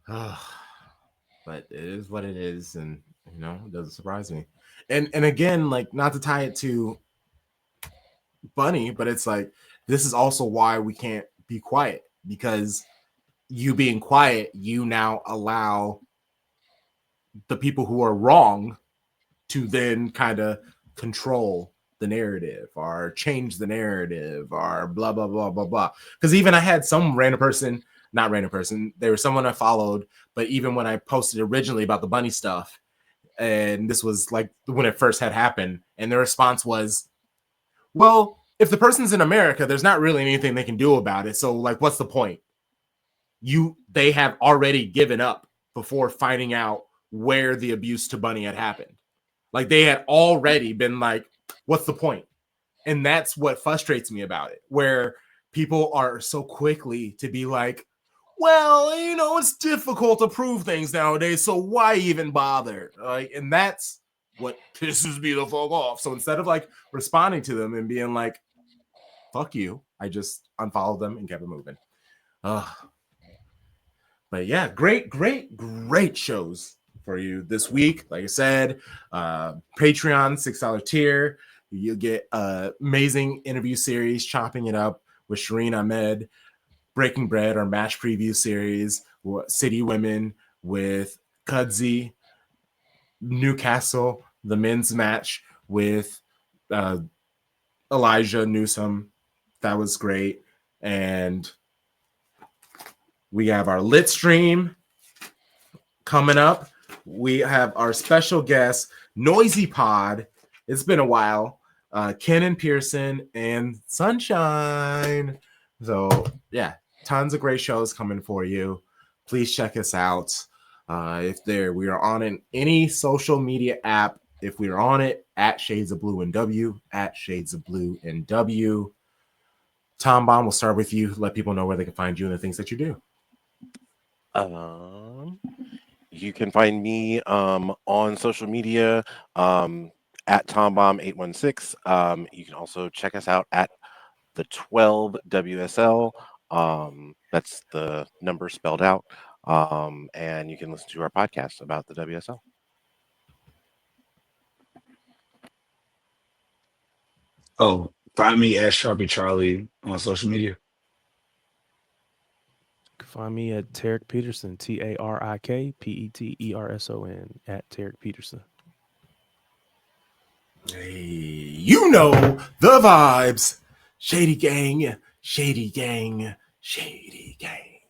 A: But it is what it is, and it doesn't surprise me. And again, like, not to tie it to Bunny, but it's like this is also why we can't be quiet, because you being quiet, you now allow the people who are wrong to then kind of control the narrative or change the narrative or blah blah blah blah blah. Because even I had some not random person, there was someone I followed, but even when I posted originally about the Bunny stuff, and this was like when it first had happened, and the response was, well, if the person's in America, there's not really anything they can do about it, so like what's the point? They have already given up before finding out where the abuse to Bunny had happened. Like they had already been like, what's the point? And that's what frustrates me about it, where people are so quickly to be like, well, it's difficult to prove things nowadays, so why even bother? And that's what pisses me the fuck off. So instead of like responding to them and being like, fuck you, I just unfollowed them and kept it moving. But yeah, great shows for you this week. Like I said, Patreon $6 tier, you'll get amazing interview series, chopping it up with Shireen Ahmed, Breaking Bread, our match preview series, City Women with Kudzi, Newcastle, the men's match with Elijah Newsom. That was great. And we have our lit stream coming up. We have our special guest, Noisy Pod. It's been a while. Kenan Pearson and Sunshine. So yeah, tons of great shows coming for you. Please check us out. We are on any social media app. If we are on it, at Shades of Blue and W, at Shades of Blue and W. Thom Bomb, we'll start with you. Let people know where they can find you and the things that you do.
E: You can find me on social media at Thom Bomb 816. You can also check us out at the 12 WSL. That's the number spelled out. And you can listen to our podcast about the WSL.
D: Oh, find me at Sharpie Charlie on social media.
C: Find me at Tarek Peterson, TarikPeterson, at Tarek Peterson.
A: Hey, the vibes. Shady gang, shady gang, shady gang.